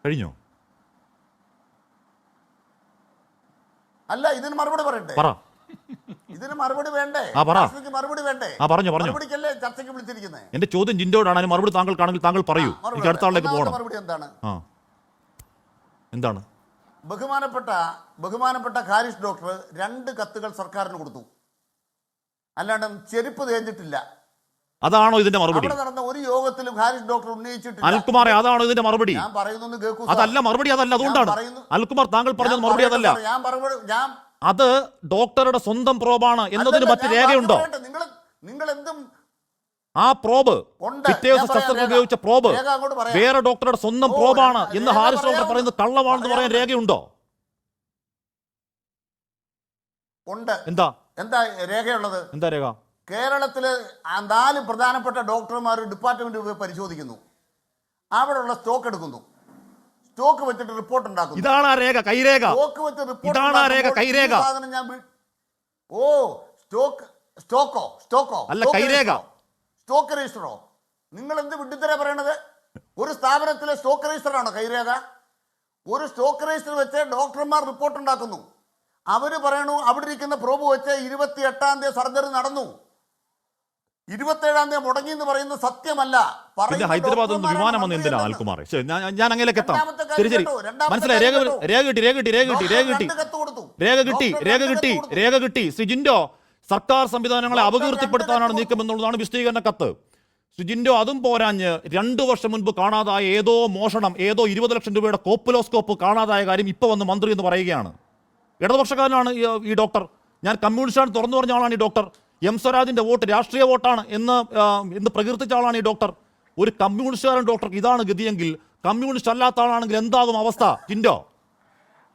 കഴിഞ്ഞോ? അല്ല, ഇതിന് മറുപടി പറയട്ടെ. പറ. ഇതിന് മറുപടി വേണ്ടേ? മറുപടി വേണ്ടേ? പറഞ്ഞു. ചർച്ചയ്ക്ക് വിളിച്ചിരിക്കുന്നത്. എന്റെ ചോദ്യം ജിൻഡോടാണ്. അതിന് മറുപടി താങ്കൾക്കാണെങ്കിൽ താങ്കൾ പറയൂ. എനിക്ക് അടുത്ത ആളിലേക്ക് പോകണം. മറുപടി എന്താണ്? ബഹുമാനപ്പെട്ട ഹാരിസ് ഡോക്ടർ 2 കത്തുകൾ സർക്കാരിന് കൊടുത്തു. അല്ലാണ്ട് ചെരുപ്പ് തേഞ്ഞിട്ടില്ല. അതാണോ ഇതിന്റെ മറുപടി? നടന്ന ഒരു യോഗത്തിലും ഹാരിസ് ഡോക്ടർ ഉന്നയിച്ചിട്ടില്ല. അൽകുമാറെ, അതാണോ ഇതിന്റെ മറുപടി? ഞാൻ പറയുന്നത് കേൾക്കൂ. അതല്ല മറുപടി, അതല്ല. അതുകൊണ്ടാണ് അൽകുമാർ താങ്കൾ പറഞ്ഞത് മറുപടി അതല്ല. അത് ഡോക്ടറുടെ സ്വന്തം പ്രോബാണ് എന്നതിന് മറ്റ് രേഖയുണ്ടോ? നിങ്ങൾ എന്തും ആ പ്രോബ്, പിറ്റേ ദിവസം ശസ്ത്രക്രിയ ഉപയോഗിച്ച പ്രോബ് വേറെ ഡോക്ടറുടെ സ്വന്തം പ്രോബാണ് എന്ന് ഹാരിസ് ഡോക്ടർ പറയുന്നത് കള്ളമാണെന്ന് പറയാൻ രേഖയുണ്ടോ? എന്താ രേഖയുള്ളത്? എന്താ രേഖ? കേരളത്തില് 4 പ്രധാനപ്പെട്ട ഡോക്ടർമാർ ഡിപ്പാർട്ട്മെന്റ് പോയി പരിശോധിക്കുന്നു. അവിടെയുള്ള സ്റ്റോക്ക് എടുക്കുന്നു. സ്റ്റോക്ക് വെച്ചിട്ട് റിപ്പോർട്ട് ഉണ്ടാക്കുന്നു. ഇതാണ് ആ രേഖ, കൈരേഖ. ഇതാണ് ആ രേഖ, കൈരേഖ. സ്റ്റോക്കോ അല്ല, കൈരേഖ. സ്റ്റോക്ക് രജിസ്റ്ററോ? നിങ്ങൾ എന്ത് വിഡ്ഢിത്തരാ പറയണത്? ഒരു സ്ഥാപനത്തിലെ സ്റ്റോക്ക് രജിസ്റ്ററാണോ കൈരേഖ? ഒരു സ്റ്റോക്ക് രജിസ്റ്റർ വെച്ച് ഡോക്ടർമാർ റിപ്പോർട്ട് ഉണ്ടാക്കുന്നു. അവര് പറയണു അവിടെ ഇരിക്കുന്ന പ്രോബ് വെച്ച് 28-ാം തീയതി സർജറി നടന്നു, 27-ാം തീയതി മുടങ്ങി എന്ന് പറയുന്നത് സത്യമല്ല. ഹൈദരാബാദ് വിമാനം വന്ന് എന്തിനാ അൽകുമാർ? ഞാൻ അങ്ങനെയൊക്കെ എത്താം. ശരി ശരി, മനസ്സിലായി. രേഖ കിട്ടി. ശ്രീ ജിൻഡോ, സർക്കാർ സംവിധാനങ്ങളെ അപകീർത്തിപ്പെടുത്താനാണ് നീക്കമെന്നുള്ളതാണ് വിശദീകരണ കത്ത്. ശ്രീ ജിൻഡോ, അതും പോരാഞ്ഞ് 2 വർഷം മുൻപ് കാണാതായ ഏതോ മോഷണം, ഏതോ 20 ലക്ഷം രൂപയുടെ കോപ്പുലോസ്കോപ്പ് കാണാതായ കാര്യം ഇപ്പൊ വന്ന് മന്ത്രി എന്ന് പറയുകയാണ്. ഇടതുപക്ഷക്കാരനാണ് ഈ ഡോക്ടർ. ഞാൻ കമ്മ്യൂണിസ്റ്റാണ് തുറന്നു പറഞ്ഞ ആളാണ് ഈ ഡോക്ടർ. എം സ്വരാജിന്റെ വോട്ട് രാഷ്ട്രീയ വോട്ടാണ് എന്ന് പ്രകീർത്തിച്ച ആളാണ് ഈ ഡോക്ടർ. ഒരു കമ്മ്യൂണിസ്റ്റുകാരൻ ഡോക്ടർക്ക് ഇതാണ് ഗതിയെങ്കിൽ കമ്മ്യൂണിസ്റ്റ് അല്ലാത്ത ആളാണെങ്കിൽ എന്താകും അവസ്ഥ ജിൻഡോ?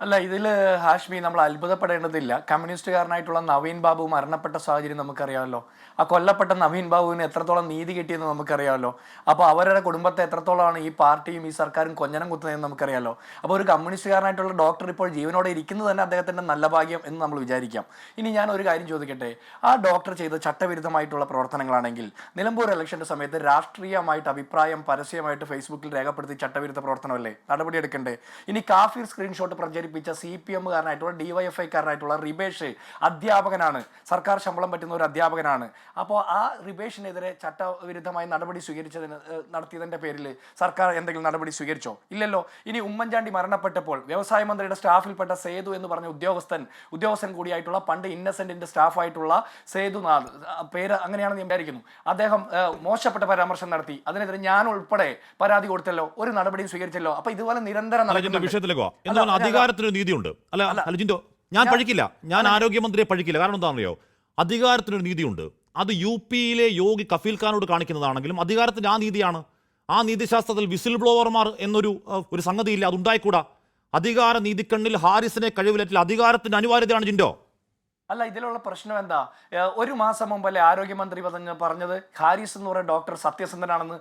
അല്ല, ഇതിൽ ഹാഷ്മി നമ്മൾ അത്ഭുതപ്പെടേണ്ടതില്ല. കമ്മ്യൂണിസ്റ്റുകാരനായിട്ടുള്ള നവീൻ ബാബു മരണപ്പെട്ട സാഹചര്യം നമുക്കറിയാമല്ലോ. ആ കൊല്ലപ്പെട്ട നവീൻ ബാബുവിന് എത്രത്തോളം നീതി കിട്ടിയെന്ന് നമുക്കറിയാമല്ലോ. അപ്പോൾ അവരുടെ കുടുംബത്തെ എത്രത്തോളമാണ് ഈ പാർട്ടിയും ഈ സർക്കാരും കൊഞ്ഞനം കുത്തുന്നതെന്ന് നമുക്കറിയാമല്ലോ. അപ്പോൾ ഒരു കമ്മ്യൂണിസ്റ്റുകാരനായിട്ടുള്ള ഡോക്ടർ ഇപ്പോൾ ജീവനോടെ ഇരിക്കുന്നത് തന്നെ അദ്ദേഹത്തിൻ്റെ നല്ല ഭാഗ്യം എന്ന് നമ്മൾ വിചാരിക്കാം. ഇനി ഞാൻ ഒരു കാര്യം ചോദിക്കട്ടെ, ആ ഡോക്ടർ ചെയ്ത ചട്ടവിരുദ്ധമായിട്ടുള്ള പ്രവർത്തനങ്ങളാണെങ്കിൽ നിലമ്പൂർ ഇലക്ഷൻ്റെ സമയത്ത് രാഷ്ട്രീയമായിട്ട് അഭിപ്രായം പരസ്യമായിട്ട് ഫേസ്ബുക്കിൽ രേഖപ്പെടുത്തി ചട്ടവിരുദ്ധ പ്രവർത്തനമല്ലേ, നടപടിയെടുക്കണ്ടേ? ഇനി കാഫിർ സ്ക്രീൻഷോട്ട് പ്രചരിപ്പിച്ച CPM കാരനായിട്ടുള്ള DYFI കാരനായിട്ടുള്ള റിബേഷ് അധ്യാപകനാണ്, സർക്കാർ ശമ്പളം പറ്റുന്ന ഒരു അധ്യാപകനാണ്. അപ്പോൾ ആ റിബേഷിനെതിരെ ചട്ടവിരുദ്ധമായി നടപടി നടത്തിയതിൻ്റെ പേരിൽ സർക്കാർ എന്തെങ്കിലും നടപടി സ്വീകരിച്ചോ? ഇല്ലല്ലോ. ഇനി ഉമ്മൻചാണ്ടി മരണപ്പെട്ടപ്പോൾ വ്യവസായ മന്ത്രിയുടെ സ്റ്റാഫിൽപ്പെട്ട സേതു എന്ന് പറഞ്ഞ ഉദ്യോഗസ്ഥൻ കൂടിയായിട്ടുള്ള പണ്ട് ഇന്നസെന്റിന്റെ സ്റ്റാഫായിട്ടുള്ള സേതുനാഥ്, പേര് അങ്ങനെയാണെന്ന് ഞാൻ വിചാരിക്കുന്നു, അദ്ദേഹം മോശപ്പെട്ട പരാമർശം നടത്തി. അതിനെതിരെ ഞാൻ ഉൾപ്പെടെ പരാതി കൊടുത്തല്ലോ, ഒരു നടപടിയും സ്വീകരിച്ചല്ലോ. അപ്പൊ ഇതുപോലെ നിരന്തരം അധികാരത്തിനൊരു നീതിയുണ്ട്. അല്ല ജിൻഡോ, ഞാൻ പഴിക്കില്ല, ഞാൻ ആരോഗ്യമന്ത്രിയെ പഴിക്കില്ല. കാരണം എന്താണെന്നറിയോ, അധികാരത്തിനൊരു നീതിയുണ്ട്. അത് UP-യിലെ യോഗി കഫീൽ ഖാനോട് കാണിക്കുന്നതാണെങ്കിലും അധികാരത്തിന്റെ ആ നീതിയാണ്. ആ നീതിശാസ്ത്രത്തിൽ വിസിൽ ബ്ലോവർമാർ എന്നൊരു സംഗതിയില്ല, അതുണ്ടായിക്കൂടാ. അധികാര നീതിക്കണ്ണിൽ ഹാരിസിനെ കഴിവിലേറ്റിൽ അധികാരത്തിന്റെ അനിവാര്യതയാണ് ജിൻഡോ. അല്ല, ഇതിലുള്ള പ്രശ്നം എന്താ? ഒരു മാസം മുമ്പല്ലേ ആരോഗ്യമന്ത്രി പറഞ്ഞത് ഹാരിസ് എന്ന് പറയുന്ന ഡോക്ടർ സത്യസന്ധനാണെന്ന്.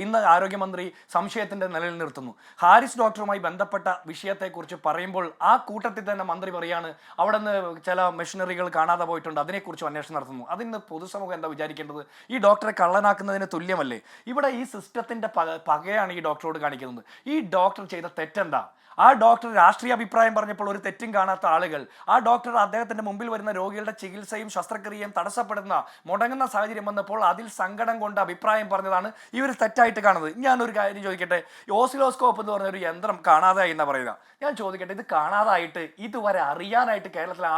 ഇന്ന് ആരോഗ്യമന്ത്രി സംശയത്തിന്റെ നിലയിൽ നിർത്തുന്നു. ഹാരിസ് ഡോക്ടറുമായി ബന്ധപ്പെട്ട വിഷയത്തെക്കുറിച്ച് പറയുമ്പോൾ ആ കൂട്ടത്തിൽ തന്നെ മന്ത്രി പറയാണ് അവിടെ നിന്ന് ചില മെഷീനറികൾ കാണാതെ പോയിട്ടുണ്ട്, അതിനെക്കുറിച്ച് അന്വേഷണം നടത്തുന്നു. അതിന് പൊതുസമൂഹം എന്താ വിചാരിക്കേണ്ടത്? ഈ ഡോക്ടറെ കള്ളനാക്കുന്നതിന് തുല്യമല്ലേ? ഇവിടെ ഈ സിസ്റ്റത്തിന്റെ പകയാണ് ഈ ഡോക്ടറോട് കാണിക്കുന്നത്. ഈ ഡോക്ടർ ചെയ്ത തെറ്റെന്താ? ആ ഡോക്ടർ രാഷ്ട്രീയ അഭിപ്രായം പറഞ്ഞപ്പോൾ ഒരു തെറ്റും കാണാത്ത ആളുകൾ, ആ ഡോക്ടർ അദ്ദേഹത്തിന്റെ മുമ്പിൽ വരുന്ന രോഗികളുടെ ചികിത്സയും ശസ്ത്രക്രിയയും തടസ്സപ്പെടുന്ന മുടങ്ങുന്ന സാഹചര്യം വന്നപ്പോൾ അതിൽ സങ്കടം കൊണ്ട് അഭിപ്രായം പറഞ്ഞതാണ് ഇവർ തെറ്റായിട്ട് കാണുന്നത്. ഞാനൊരു കാര്യം ചോദിക്കട്ടെ, ഓസിലോസ്കോപ്പ് എന്ന് പറഞ്ഞൊരു യന്ത്രം കാണാതായി എന്നാ പറയുക. ഞാൻ ചോദിക്കട്ടെ, ഇത് കാണാതായിട്ട് ഇതുവരെ അറിയാനായിട്ട് കേരളത്തിലെ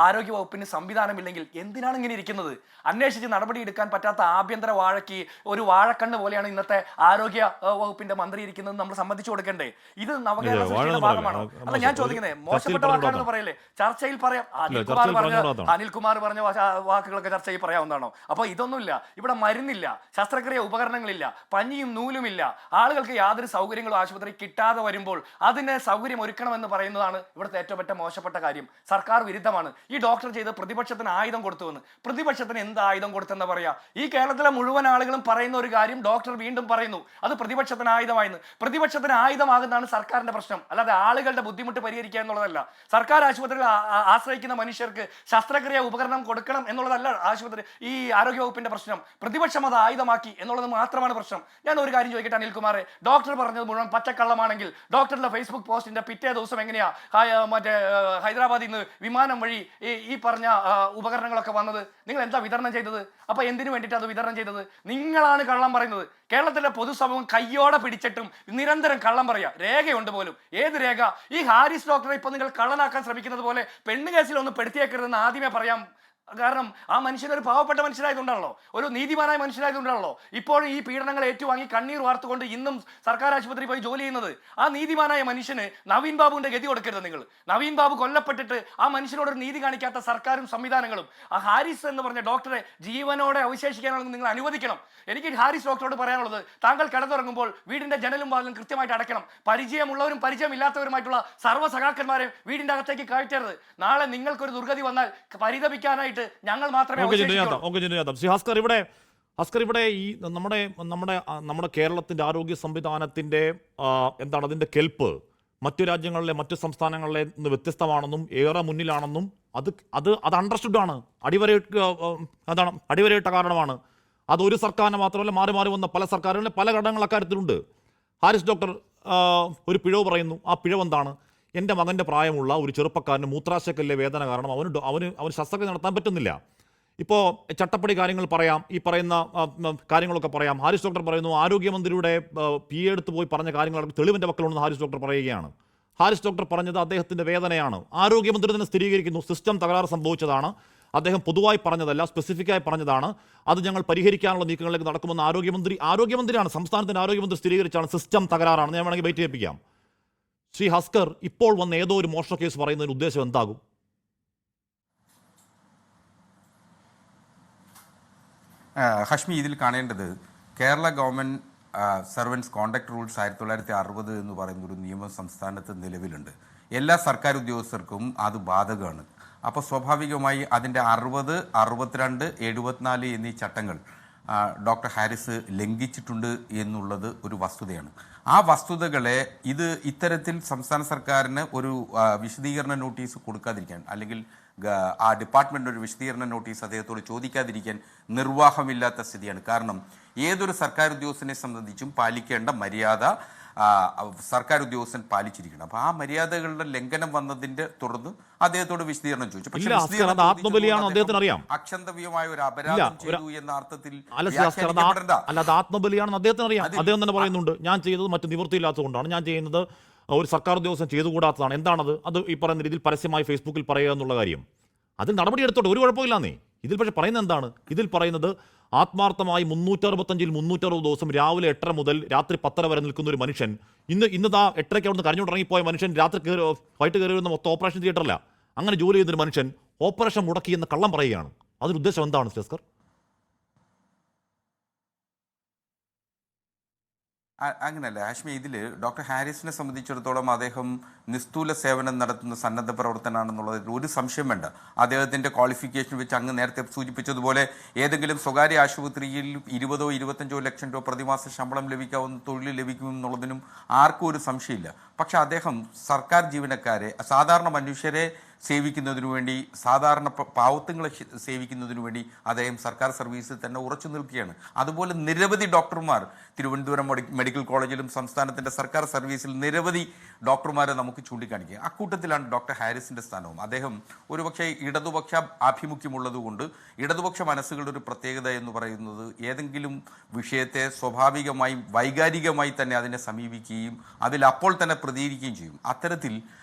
ആരോഗ്യ വകുപ്പിന് സംവിധാനമില്ലെങ്കിൽ എന്തിനാണ് ഇങ്ങനെ ഇരിക്കുന്നത്? അന്വേഷിച്ച് നടപടിയെടുക്കാൻ പറ്റാത്ത ആഭ്യന്തര വാഴയ്ക്ക് ഒരു വാഴക്കണ്ണ് പോലെയാണ് ഇന്നത്തെ ആരോഗ്യ വകുപ്പിന്റെ മന്ത്രി ഇരിക്കുന്നത് നമ്മൾ സമ്മതിച്ചു കൊടുക്കണ്ടേ? ഇത് നവകേരള ഭാഗമാണ്. അല്ല, ഞാൻ ചോദിക്കുന്നത് മോശപ്പെട്ട വാക്കാണെന്ന് പറയല്ലേ? ചർച്ചയിൽ പറയാം. അനിൽകുമാർ പറഞ്ഞ വാക്കുകളൊക്കെ ചർച്ചയിൽ പറയാവുന്നതാണോ? അപ്പൊ ഇതൊന്നുമില്ല. ഇവിടെ മരുന്നില്ല, ശസ്ത്രക്രിയ ഉപകരണങ്ങളില്ല, പഞ്ഞിയും നൂലുമില്ല, ആളുകൾക്ക് യാതൊരു സൗകര്യങ്ങളും ആശുപത്രി കിട്ടാതെ വരുമ്പോൾ അതിന് സൗകര്യം ഒരുക്കണമെന്ന് പറയുന്നതാണ് ഇവിടുത്തെ ഏറ്റവും പറ്റ മോശപ്പെട്ട കാര്യം. സർക്കാർ വിരുദ്ധമാണ്. ഈ ഡോക്ടർ ചെയ്ത് പ്രതിപക്ഷത്തിന് ആയുധം കൊടുത്തുവെന്ന്. പ്രതിപക്ഷത്തിന് എന്ത് ആയുധം കൊടുത്തെന്ന് പറയാ? ഈ കേരളത്തിലെ മുഴുവൻ ആളുകളും പറയുന്ന ഒരു കാര്യം ഡോക്ടർ വീണ്ടും പറയുന്നു, അത് പ്രതിപക്ഷത്തിന് ആയുധമായിരുന്നു. പ്രതിപക്ഷത്തിന് ആയുധമാകുന്നതാണ് സർക്കാരിന്റെ പ്രശ്നം, അല്ലാതെ ആളുകളുടെ ബുദ്ധിമുട്ട് പരിഹരിക്കുക എന്നുള്ളതല്ല. സർക്കാർ ആശുപത്രിയിൽ ആശ്രയിക്കുന്ന മനുഷ്യർക്ക് ശസ്ത്രക്രിയ ഉപകരണം കൊടുക്കണം എന്നുള്ളതല്ല ഈ ആരോഗ്യവകുപ്പിന്റെ പ്രശ്നം. പ്രതിപക്ഷം അത് ആയുധമാക്കി എന്നുള്ളത് മാത്രമാണ് പ്രശ്നം. ഞാൻ ഒരു കാര്യം ചോദിക്കട്ടെ അനിൽകുമാറെ, ഡോക്ടർ പറഞ്ഞത് മുഴുവൻ പച്ചക്കള്ളമാണെങ്കിൽ ഡോക്ടറുടെ ഫേസ്ബുക്ക് പോസ്റ്റിന്റെ പിറ്റേ ദിവസം എങ്ങനെയാ ഹൈദരാബാദിൽ നിന്ന് വിമാനം വഴി ഈ പറഞ്ഞ ഉപകരണങ്ങളൊക്കെ വന്നത്? നിങ്ങൾ എന്താ വിതരണം ചെയ്തത്? അപ്പൊ എന്തിനു വേണ്ടിയിട്ട് അത് വിതരണം ചെയ്തത്? നിങ്ങളാണ് കള്ളം പറയുന്നത്. കേരളത്തിലെ പൊതുസമൂഹം കയ്യോടെ പിടിച്ചിട്ടും നിരന്തരം കള്ളം പറയാ. രേഖയുണ്ട് പോലും. ഏത് രേഖ? ഈ ഹാരിസ് ഡോക്ടറെ ഇപ്പൊ നിങ്ങൾ കള്ളനാക്കാൻ ശ്രമിക്കുന്നത് പോലെ പെണ്ണ് കേസിൽ ഒന്ന് പെടുത്തിയേക്കരുതെന്ന് ആദ്യമേ പറയാം. കാരണം ആ മനുഷ്യൻ ഒരു പാവപ്പെട്ട മനുഷ്യനായതുകൊണ്ടാണല്ലോ, ഒരു നീതിമാനായ മനുഷ്യനായതുകൊണ്ടാണല്ലോ ഇപ്പോഴും ഈ പീഡനങ്ങൾ ഏറ്റുവാങ്ങി കണ്ണീർ വാർത്തുകൊണ്ട് ഇന്നും സർക്കാർ ആശുപത്രി പോയി ജോലി ചെയ്യുന്നത്. ആ നീതിമാനായ മനുഷ്യന് നവീൻ ബാബുവിന്റെ ഗതി കൊടുക്കരുത് നിങ്ങൾ. നവീൻ ബാബു കൊല്ലപ്പെട്ടിട്ട് ആ മനുഷ്യനോട് നീതി കാണിക്കാത്ത സർക്കാരും സംവിധാനങ്ങളും ആ ഹാരിസ് എന്ന് പറഞ്ഞ ഡോക്ടറെ ജീവനോടെ അവശേഷിക്കാനുള്ള നിങ്ങൾ അനുവദിക്കണം. എനിക്ക് ഹാരിസ് ഡോക്ടറോട് പറയാനുള്ളത്, താങ്കൾ കിടന്നുറങ്ങുമ്പോൾ വീടിന്റെ ജനലും വാതിലും കൃത്യമായിട്ട് അടയ്ക്കണം. പരിചയമുള്ളവരും പരിചയമില്ലാത്തവരുമായിട്ടുള്ള സർവ്വ സഖാക്കന്മാരെ വീടിന്റെ അകത്തേക്ക് കയറ്റരുത്. നാളെ നിങ്ങൾക്കൊരു ദുർഗതി വന്നാൽ പരിതപിക്കാനായിട്ട് ഞങ്ങൾ മാത്രമേ. ഇവിടെ ഈ നമ്മുടെ കേരളത്തിന്റെ ആരോഗ്യ സംവിധാനത്തിന്റെ എന്താണ് അതിന്റെ കെൽപ്പ് മറ്റു രാജ്യങ്ങളിലെ മറ്റു സംസ്ഥാനങ്ങളിലെ നിന്ന് വ്യത്യസ്തമാണെന്നും ഏറെ മുന്നിലാണെന്നും അത് അണ്ടർസ്റ്റുഡ് ആണ്. അടിവരയിട്ട കാരണമാണ്. അത് ഒരു സർക്കാരിന് മാത്രമല്ല, മാറി മാറി വന്ന പല സർക്കാരുകളിലെ പല ഘടകങ്ങൾ അക്കാര്യത്തിലുണ്ട്. ഹാരിസ് ഡോക്ടർ ഒരു പിഴവ് പറയുന്നു. ആ പിഴവ് എന്താണ്? എൻ്റെ മകൻ്റെ പ്രായമുള്ള ഒരു ചെറുപ്പക്കാരന് മൂത്രാശയക്കല്ലിലെ വേദന കാരണം അവന് ശസ്ത്രക്രിയ നടത്താൻ പറ്റുന്നില്ല. ഇപ്പോൾ ചട്ടപ്പടി കാര്യങ്ങൾ പറയാം, ഈ പറയുന്ന കാര്യങ്ങളൊക്കെ പറയാം. ഹാരിസ് ഡോക്ടർ പറയുന്നു ആരോഗ്യമന്ത്രിയുടെ PA എടുത്ത് പോയി പറഞ്ഞ കാര്യങ്ങൾ തെളിവിൻ്റെ പക്കലുണ്ടെന്ന് ഹാരിസ് ഡോക്ടർ പറയുകയാണ്. ഹാരിസ് ഡോക്ടർ പറഞ്ഞത് അദ്ദേഹത്തിൻ്റെ വേദനയാണ്. ആരോഗ്യമന്ത്രി തന്നെ സ്ഥിരീകരിക്കുന്നു സിസ്റ്റം തകരാറ് സംഭവിച്ചതാണ്. അദ്ദേഹം പൊതുവായി പറഞ്ഞതല്ല, സ്പെസിഫിക്കായി പറഞ്ഞതാണ്. അത് ഞങ്ങൾ പരിഹരിക്കാനുള്ള നീക്കങ്ങളിലേക്ക് നടക്കുമെന്ന് ആരോഗ്യമന്ത്രിയാണ്, സംസ്ഥാനത്തിൻ്റെ ആരോഗ്യമന്ത്രി സ്ഥിരീകരിച്ചാണ് സിസ്റ്റം തകരാറാണ്. ഞാൻ വേണമെങ്കിൽ വെയിറ്റ് ചെയ്യിപ്പിക്കാം. ശ്രീ ഹസ്കർ, ഇപ്പോൾ വന്ന ഏതോ ഒരു മോഷണ കേസ് പറയുന്നതിന് ഉദ്ദേശം എന്താകും? ഹഷ്മി, ഇതിൽ കാണേണ്ടത് Kerala government servants conduct rules 1960 എന്ന് പറയുന്ന ഒരു നിയമം സംസ്ഥാനത്ത് നിലവിലുണ്ട്. എല്ലാ സർക്കാർ ഉദ്യോഗസ്ഥർക്കും അത് ബാധകമാണ്. അപ്പോൾ സ്വാഭാവികമായി അതിൻ്റെ 60, 62, 74 എന്നീ ചട്ടങ്ങൾ ഡോക്ടർ ഹാരിസ് ലംഘിച്ചിട്ടുണ്ട് എന്നുള്ളത് ഒരു വസ്തുതയാണ്. ആ വസ്തുതകളെ ഇത്തരത്തിൽ സംസ്ഥാന സർക്കാരിന് ഒരു വിശദീകരണ നോട്ടീസ് കൊടുക്കാതിരിക്കാൻ, അല്ലെങ്കിൽ ആ ഡിപ്പാർട്ട്മെൻറ്റ് ഒരു വിശദീകരണ നോട്ടീസ് അദ്ദേഹത്തോട് ചോദിക്കാതിരിക്കാൻ നിർവാഹമില്ലാത്ത സ്ഥിതിയാണ്. കാരണം ഏതൊരു സർക്കാർ ഉദ്യോഗസ്ഥനെ സംബന്ധിച്ചും പാലിക്കേണ്ട മര്യാദ സർക്കാർ ഉദ്യോഗസ്ഥൻ പാലിച്ചിരിക്കണം. അപ്പൊ ആ മര്യാദകളുടെ ലംഘനം വന്നതിന്റെ തുടർന്ന് അദ്ദേഹത്തോട് വിശദീകരണം ചോദിച്ചു. അക്ഷന്തവ്യമായ ഒരു അപരാധം ചെയ്തു എന്ന അർത്ഥത്തിൽ ആത്മബലിയാണെന്ന് അദ്ദേഹത്തിന് അറിയാം. അദ്ദേഹം തന്നെ പറയുന്നുണ്ട്, ഞാൻ ചെയ്തത് മറ്റു നിവൃത്തിയില്ലാത്തതുകൊണ്ടാണ്, ഞാൻ ചെയ്യുന്നത് ഒരു സർക്കാർ ഉദ്യോഗസ്ഥൻ ചെയ്തുകൂടാത്തതാണ്. എന്താണത്? അത് ഈ പറയുന്ന രീതിയിൽ പരസ്യമായി ഫേസ്ബുക്കിൽ പറയുക എന്നുള്ള കാര്യം, അതിൽ നടപടി എടുത്തോട്ടെ, ഒരു കുഴപ്പമില്ലാന്നേ. ഇതിൽ പക്ഷേ പറയുന്നത് എന്താണ്? ഇതിൽ പറയുന്നത് ആത്മാർത്ഥമായി 365-ൽ 360 ദിവസം രാവിലെ 8:30 മുതൽ രാത്രി 10:30 വരെ നിൽക്കുന്ന ഒരു മനുഷ്യൻ, ഇന്നതാ 8:30 അവിടുന്ന് കരഞ്ഞുകൊണ്ടിറങ്ങിപ്പോയ മനുഷ്യൻ രാത്രി വൈകിട്ട് കയറി വരുന്ന മൊത്തം ഓപ്പറേഷൻ തിയേറ്ററല്ല, അങ്ങനെ ജോലി ചെയ്യുന്നൊരു മനുഷ്യൻ ഓപ്പറേഷൻ മുടക്കി എന്ന് കള്ളം പറയുകയാണ്. അതിന് ഉദ്ദേശം എന്താണ് ശസ്കർ? അങ്ങനെയല്ല ഹാഷ്മി. ഇതിൽ ഡോക്ടർ ഹാരിസിനെ സംബന്ധിച്ചിടത്തോളം അദ്ദേഹം നിസ്തൂല സേവനം നടത്തുന്ന സന്നദ്ധ പ്രവർത്തനാണെന്നുള്ളതിൽ ഒരു സംശയം വേണ്ട. അദ്ദേഹത്തിൻ്റെ ക്വാളിഫിക്കേഷൻ വെച്ച് അങ്ങ് നേരത്തെ സൂചിപ്പിച്ചതുപോലെ ഏതെങ്കിലും സ്വകാര്യ ആശുപത്രിയിൽ 20 or 25 ലക്ഷം രൂപ പ്രതിമാസ ശമ്പളം ലഭിക്കാവുന്ന തൊഴിൽ ലഭിക്കുമെന്നുള്ളതിനും ആർക്കും ഒരു സംശയമില്ല. പക്ഷെ അദ്ദേഹം സർക്കാർ ജീവനക്കാരെ, സാധാരണ മനുഷ്യരെ സേവിക്കുന്നതിനു വേണ്ടി, സാധാരണ പാവത്തുങ്ങളെ സേവിക്കുന്നതിനു വേണ്ടി അദ്ദേഹം സർക്കാർ സർവീസിൽ തന്നെ ഉറച്ചു നിൽക്കുകയാണ്. അതുപോലെ നിരവധി ഡോക്ടർമാർ തിരുവനന്തപുരം മെഡിക്കൽ കോളേജിലും സംസ്ഥാനത്തിൻ്റെ സർക്കാർ സർവീസിൽ നിരവധി ഡോക്ടർമാരെ നമുക്ക് ചൂണ്ടിക്കാണിക്കുക. അക്കൂട്ടത്തിലാണ് ഡോക്ടർ ഹാരിസിൻ്റെ സ്ഥാനവും. അദ്ദേഹം ഒരുപക്ഷെ ഇടതുപക്ഷ ആഭിമുഖ്യമുള്ളതുകൊണ്ട് ഇടതുപക്ഷ മനസ്സുകളുടെ ഒരു പ്രത്യേകത എന്ന് പറയുന്നത് ഏതെങ്കിലും വിഷയത്തെ സ്വാഭാവികമായും വൈകാരികമായി തന്നെ അതിനെ സമീപിക്കുകയും അതിൽ അപ്പോൾ തന്നെ പ്രതികരിക്കുകയും ചെയ്യും. അത്തരത്തിൽ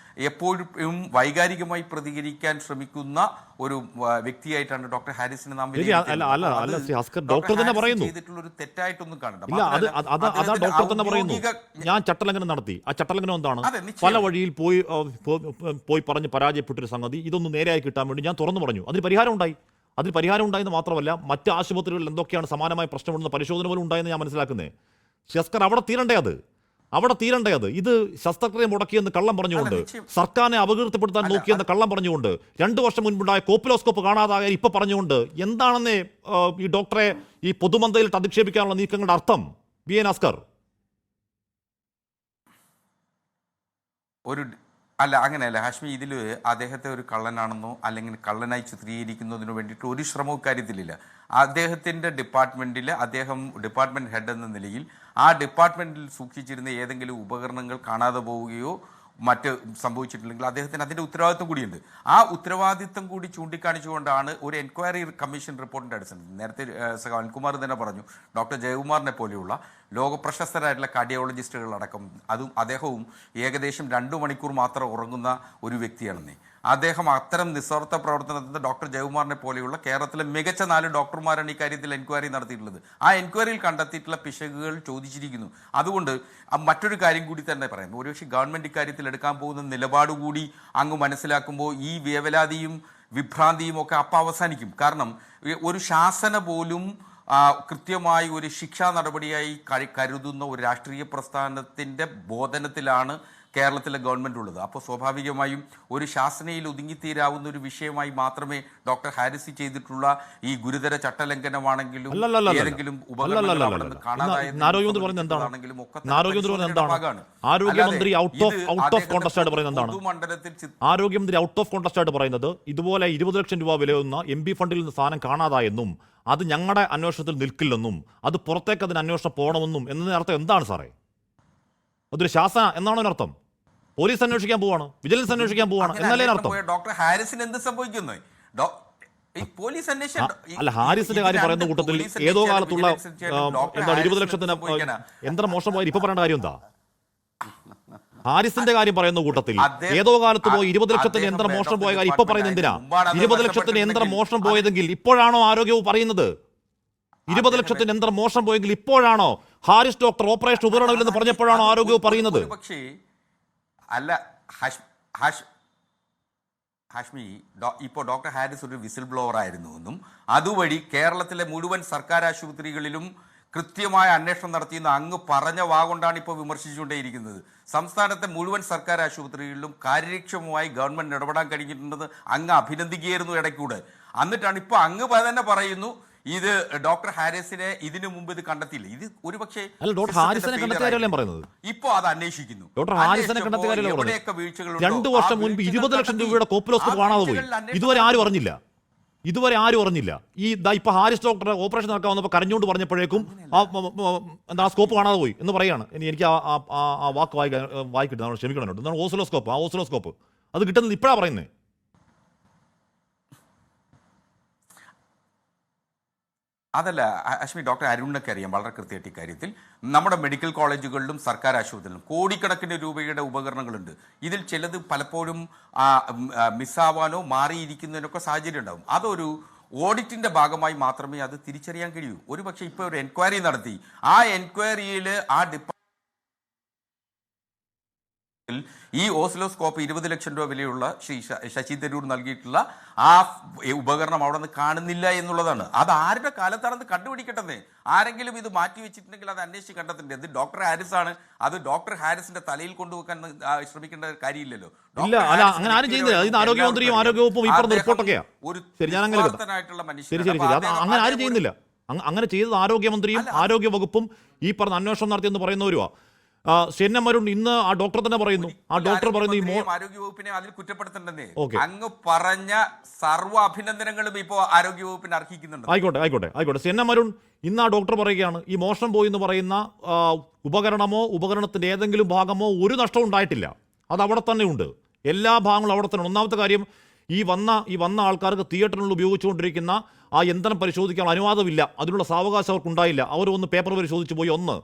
എപ്പോഴും വൈകാരികമായി പ്രതികരിക്കാൻ ശ്രമിക്കുന്ന ഒരു വ്യക്തിയായിട്ടാണ് ഡോക്ടർ ഹാരിസിനെ നാം ചെയ്തിട്ടുള്ള ഒരു തെറ്റായിട്ടൊന്നും കാണണ്ട. ഡോക്ടർ തന്നെ പറയുന്നു, ഞാൻ ചട്ടലംഘനം നടത്തി. ആ ചട്ടലംഘനം എന്താണ്? പല വഴിയിൽ പോയി പറഞ്ഞ് പരാജയപ്പെട്ടൊരു സംഗതി, ഇതൊന്ന് നേരെയായി കിട്ടാൻ വേണ്ടി ഞാൻ തുറന്നു പറഞ്ഞു. അതിന് പരിഹാരം ഉണ്ടായെന്ന് മാത്രമല്ല, മറ്റ് ആശുപത്രികളിൽ എന്തൊക്കെയാണ് സമാനമായ പ്രശ്നമുണ്ടെന്ന് പരിശോധന പോലും ഉണ്ടായെന്ന് ഞാൻ മനസ്സിലാക്കുന്നത്. ശസ്കർ, അവിടെ തീരണ്ടേ അത്? ഇത് ശസ്ത്രക്രിയ മുടക്കിയെന്ന് കള്ളം പറഞ്ഞുകൊണ്ട്, സർക്കാരിനെ അപകീർത്തിപ്പെടുത്താൻ നോക്കിയെന്ന് കള്ളം പറഞ്ഞുകൊണ്ട്, 2 വർഷം മുൻപുണ്ടായ കോപ്പിലോസ്കോപ്പ് കാണാതായ ഇപ്പൊ പറഞ്ഞുകൊണ്ട്, എന്താണെന്നേ ഈ ഡോക്ടറെ ഈ പൊതുമന്ത്രയിലിട്ട് അധിക്ഷേപിക്കാനുള്ള നീക്കങ്ങളുടെ അർത്ഥം? B N Askar. അല്ല, അങ്ങനെയല്ല ഹാഷ്മി. ഇതിൽ അദ്ദേഹത്തെ ഒരു കള്ളനാണെന്നോ അല്ലെങ്കിൽ കള്ളനായി ചിത്രീകരിക്കുന്നതിനു വേണ്ടിയിട്ട് ഒരു ശ്രമവും കാര്യത്തിലില്ല. അദ്ദേഹത്തിൻ്റെ ഡിപ്പാർട്ട്മെൻറ്റിൽ അദ്ദേഹം ഡിപ്പാർട്ട്മെൻറ്റ് ഹെഡ് എന്ന നിലയിൽ ആ ഡിപ്പാർട്ട്മെൻറ്റിൽ സൂക്ഷിച്ചിരുന്ന ഏതെങ്കിലും ഉപകരണങ്ങൾ കാണാതെ പോവുകയോ മറ്റ് സംഭവിച്ചിട്ടില്ലെങ്കിൽ അദ്ദേഹത്തിന് അതിൻ്റെ ഉത്തരവാദിത്വം കൂടിയുണ്ട്. ആ ഉത്തരവാദിത്വം കൂടി ചൂണ്ടിക്കാണിച്ചുകൊണ്ടാണ് ഒരു എൻക്വയറി കമ്മീഷൻ റിപ്പോർട്ടിൻ്റെ അടിസ്ഥാനത്തിൽ നേരത്തെ അനിൽകുമാർ തന്നെ പറഞ്ഞു, ഡോക്ടർ ജയകുമാറിനെ പോലെയുള്ള ലോകപ്രശസ്തരായിട്ടുള്ള കാർഡിയോളജിസ്റ്റുകളടക്കം അദ്ദേഹവും ഏകദേശം 2 മണിക്കൂർ മാത്രം ഉറങ്ങുന്ന ഒരു വ്യക്തിയാണെന്നേ. അദ്ദേഹം അത്തരം നിസ്വാർത്ഥ പ്രവർത്തനത്തിൽ ഡോക്ടർ ജയകുമാറിനെ പോലെയുള്ള കേരളത്തിലെ മികച്ച 4 ഡോക്ടർമാരാണ് ഇക്കാര്യത്തിൽ എൻക്വയറി നടത്തിയിട്ടുള്ളത്. ആ എൻക്വയറിയിൽ കണ്ടെത്തിയിട്ടുള്ള പിശകുകൾ ചോദിച്ചിരിക്കുന്നു. അതുകൊണ്ട് മറ്റൊരു കാര്യം കൂടി തന്നെ പറയുന്നു, ഒരുപക്ഷെ ഗവൺമെൻറ് ഇക്കാര്യത്തിൽ എടുക്കാൻ പോകുന്ന നിലപാട് കൂടി അങ്ങ് മനസ്സിലാക്കുമ്പോൾ ഈ വേവലാതിയും വിഭ്രാന്തിയും ഒക്കെ അപ്പം അവസാനിക്കും. കാരണം ഒരു ശാസന പോലും കൃത്യമായി ഒരു ശിക്ഷാ നടപടിയായി കരുതുന്ന ഒരു രാഷ്ട്രീയ പ്രസ്ഥാനത്തിൻ്റെ ബോധനത്തിലാണ് കേരളത്തിലെ ഗവൺമെൻറ് ഉള്ളത്. അപ്പോൾ സ്വാഭാവികമായും ഒരു ശാസനയിൽ ഒതുങ്ങിത്തീരാവുന്ന ഒരു വിഷയമായി മാത്രമേ ഡോക്ടർ ഹാരിസ് ചെയ്തിട്ടുള്ള ഈ ഗുരുതര ചട്ടലംഘനമാണെങ്കിലും ഏതെങ്കിലും ആരോഗ്യമന്ത്രി ഔട്ട് ഓഫ് കോൺടസ്റ്റ് പറയുന്നത് ഇതുപോലെ 20 ലക്ഷം രൂപ വിലയുന്ന MP ഫണ്ടിൽ നിന്ന് സാധനം കാണാതായെന്നും അത് ഞങ്ങളുടെ അന്വേഷണത്തിൽ നിൽക്കില്ലെന്നും അത് പുറത്തേക്ക് അതിന് അന്വേഷണം പോകണമെന്നും എന്നതിനർത്ഥം എന്താണ് സാറേ? അതൊരു ശാസന എന്നാണോ അതിനർത്ഥം? പോലീസ് അന്വേഷിക്കാൻ പോവാണ്, വിജിലൻസ് അന്വേഷിക്കാൻ പോവാണ് എന്നല്ലേ അർത്ഥം? ഡോക്ടർ ഹാരിസിന് എന്ത് സംഭവിക്കുന്നു? അല്ല, ഹാരിസിന്റെ കാര്യം പറയുന്ന കൂട്ടത്തിൽ ഏതോ കാലത്തുള്ള 20 ലക്ഷത്തിന് യന്ത്രം മോഷണം പോയാൽ ഇപ്പൊ പറയേണ്ട കാര്യം എന്താ? ഹാരിസിന്റെ കാര്യം പറയുന്ന കൂട്ടത്തിൽ ഏതോ കാലത്ത് പോയി 20 ലക്ഷത്തിന് യന്ത്രം മോഷണം പോയ കാര്യം ഇപ്പൊ പറയുന്നത് എന്തിനാ? 20 ലക്ഷത്തിന് യന്ത്രം മോഷണം പോയതെങ്കിൽ ഇപ്പോഴാണോ ആരോഗ്യവും പറയുന്നത്? 20 ലക്ഷത്തിന് യന്ത്രം മോഷണം പോയെങ്കിൽ ഇപ്പോഴാണോ ഹാരിസ് ഡോക്ടർ ഓപ്പറേഷൻ ഉപകരണമില്ലെന്ന് പറഞ്ഞപ്പോഴാണോ ആരോഗ്യവും പറയുന്നത്? അല്ല ഹാഷ്മി, ഇപ്പോൾ ഡോക്ടർ ഹാരിസ് ഒരു വിസിൽ ബ്ലോവർ ആയിരുന്നു എന്നും അതുവഴി കേരളത്തിലെ മുഴുവൻ സർക്കാർ ആശുപത്രികളിലും കൃത്യമായ അന്വേഷണം നടത്തിയെന്ന് അങ്ങ് പറഞ്ഞ വാഗൊണ്ടാണ് ഇപ്പോൾ വിമർശിച്ചുകൊണ്ടേയിരിക്കുന്നത്. സംസ്ഥാനത്തെ മുഴുവൻ സർക്കാർ ആശുപത്രികളിലും കാര്യക്ഷമമായി ഗവൺമെന്റ് ഇടപെടാൻ കഴിഞ്ഞിട്ടുണ്ടെന്ന് അങ്ങ് അഭിനന്ദിക്കുകയായിരുന്നു ഇടയ്ക്കൂടെ. എന്നിട്ടാണ് ഇപ്പോൾ അങ്ങ് തന്നെ പറയുന്നു ഇത് ഡോക്ടർ ഹാരിസിനെ ഇതിനു മുമ്പ് ഇത് കണ്ടെത്തിയില്ല. ഇത് ഒരുപക്ഷെ ഡോക്ടർ ഹാരിസിനെ കണ്ടെത്തിയ കാര്യമല്ലേ പറയുന്നത്? ഇപ്പോൾ അത് അന്വേഷിക്കുന്നു. ഡോക്ടർ ഹാരിസിനെ കണ്ടെത്തിയ കാര്യമല്ലേ? 2 വർഷം മുൻപ് 20 ലക്ഷം രൂപയുടെ കോപ്പിലോസ്കോപ്പ് കാണാതെ പോയി. ഇതുവരെ ആരും അറിഞ്ഞില്ല. ഈ ഇപ്പൊ ഹാരിസ് ഡോക്ടർ ഓപ്പറേഷൻ നടക്കാൻ വന്നപ്പോൾ കരഞ്ഞുകൊണ്ട് പറഞ്ഞപ്പോഴേക്കും എന്താ സ്കോപ്പ് കാണാതെ പോയി എന്ന് പറയാണ്. എനിക്ക് ആ വാക്ക് വായിക്കിട്ട് ക്ഷമിക്കണം. എന്താണ് ഓസിലോസ്കോപ്പ്? ആ ഓസിലോസ്കോപ്പ് അത് കിട്ടുന്നത് ഇപ്പോഴാണ് പറയുന്നത്. അതല്ല അശ്മി, ഡോക്ടർ അരുണിനൊക്കെ അറിയാം വളരെ കൃത്യമായിട്ട് ഇക്കാര്യത്തിൽ. നമ്മുടെ മെഡിക്കൽ കോളേജുകളിലും സർക്കാർ ആശുപത്രികളിലും കോടിക്കണക്കിന് രൂപയുടെ ഉപകരണങ്ങളുണ്ട്. ഇതിൽ ചിലത് പലപ്പോഴും മിസ്സാവാനോ മാറിയിരിക്കുന്നതിനൊക്കെ സാഹചര്യം ഉണ്ടാവും. അതൊരു ഓഡിറ്റിന്റെ ഭാഗമായി മാത്രമേ അത് തിരിച്ചറിയാൻ കഴിയൂ. ഒരുപക്ഷെ ഇപ്പോൾ ഒരു എൻക്വയറി നടത്തി, ആ എൻക്വയറിയിൽ ആ ഈ ഓസിലോസ്കോപ്പ് 20 ലക്ഷം രൂപ വിലയുള്ള ശ്രീ ശശി തരൂർ നൽകിയിട്ടുള്ള ആ ഉപകരണം അവിടെ നിന്ന് കാണുന്നില്ല എന്നുള്ളതാണ്. അത് ആരുടെ കാലത്താണെന്ന് കണ്ടുപിടിക്കട്ടെ. ആരെങ്കിലും ഇത് മാറ്റി വെച്ചിട്ടുണ്ടെങ്കിൽ അത് അന്വേഷിച്ച് കണ്ടെത്തണ്ടേ? ഇത് ഡോക്ടർ ഹാരിസ് ആണ്. അത് ഡോക്ടർ ഹാരിസിന്റെ തലയിൽ കൊണ്ടുവെക്കാൻ ശ്രമിക്കേണ്ട കാര്യമില്ലല്ലോ. അങ്ങനെ ആരും ചെയ്യുന്നില്ല. ഇത് ആരോഗ്യമന്ത്രിയും ആരോഗ്യവകുപ്പും ഈ പറഞ്ഞ റിപ്പോർട്ടൊക്കെയാ. ഒരു ശരിയായിട്ടുള്ള മനുഷ്യൻ അങ്ങനെ ആരും ചെയ്യുന്നില്ല. അങ്ങനെ ചെയ്തത് ആരോഗ്യമന്ത്രിയും ആരോഗ്യവകുപ്പും ഈ പറഞ്ഞ അന്വേഷണം നടത്തിയെന്ന് പറയുന്നവരുവാ. അരുൺ ഇന്ന് ആ ഡോക്ടർ തന്നെ പറയുന്നു. ആ ഡോക്ടർ പറയുന്നു ആരോഗ്യവകുപ്പിനെ അതിൽ കുറ്റപ്പെടുത്തേണ്ടതേ. അങ്ങ് പറഞ്ഞ സർവ്വ അഭിനന്ദനങ്ങളും ഇപ്പോ ആരോഗ്യവകുപ്പിന് അർഹിക്കുന്നുണ്ട്. ആയിക്കോട്ടെ. അരുൺ ഇന്ന് ആ ഡോക്ടർ പറയുകയാണ് ഈ മോഷണം പോയി എന്ന് പറയുന്ന ഉപകരണമോ ഉപകരണത്തിന്റെ ഏതെങ്കിലും ഭാഗമോ ഒരു നഷ്ടവും ഉണ്ടായിട്ടില്ല. അത് അവിടെ തന്നെ ഉണ്ട്. എല്ലാ ഭാഗങ്ങളും അവിടെ തന്നെ. ഒന്നാമത്തെ കാര്യം, ഈ വന്ന ആൾക്കാർക്ക് തിയേറ്ററിൽ ഉപയോഗിച്ചുകൊണ്ടിരിക്കുന്ന ആ യന്ത്രം പരിശോധിക്കാൻ അനുവാദമില്ല. അതിനുള്ള സാവകാശം അവർക്കുണ്ടായില്ല. അവർ ഒന്ന് പേപ്പർ പരിശോധിച്ച് പോയി. ഒന്ന്.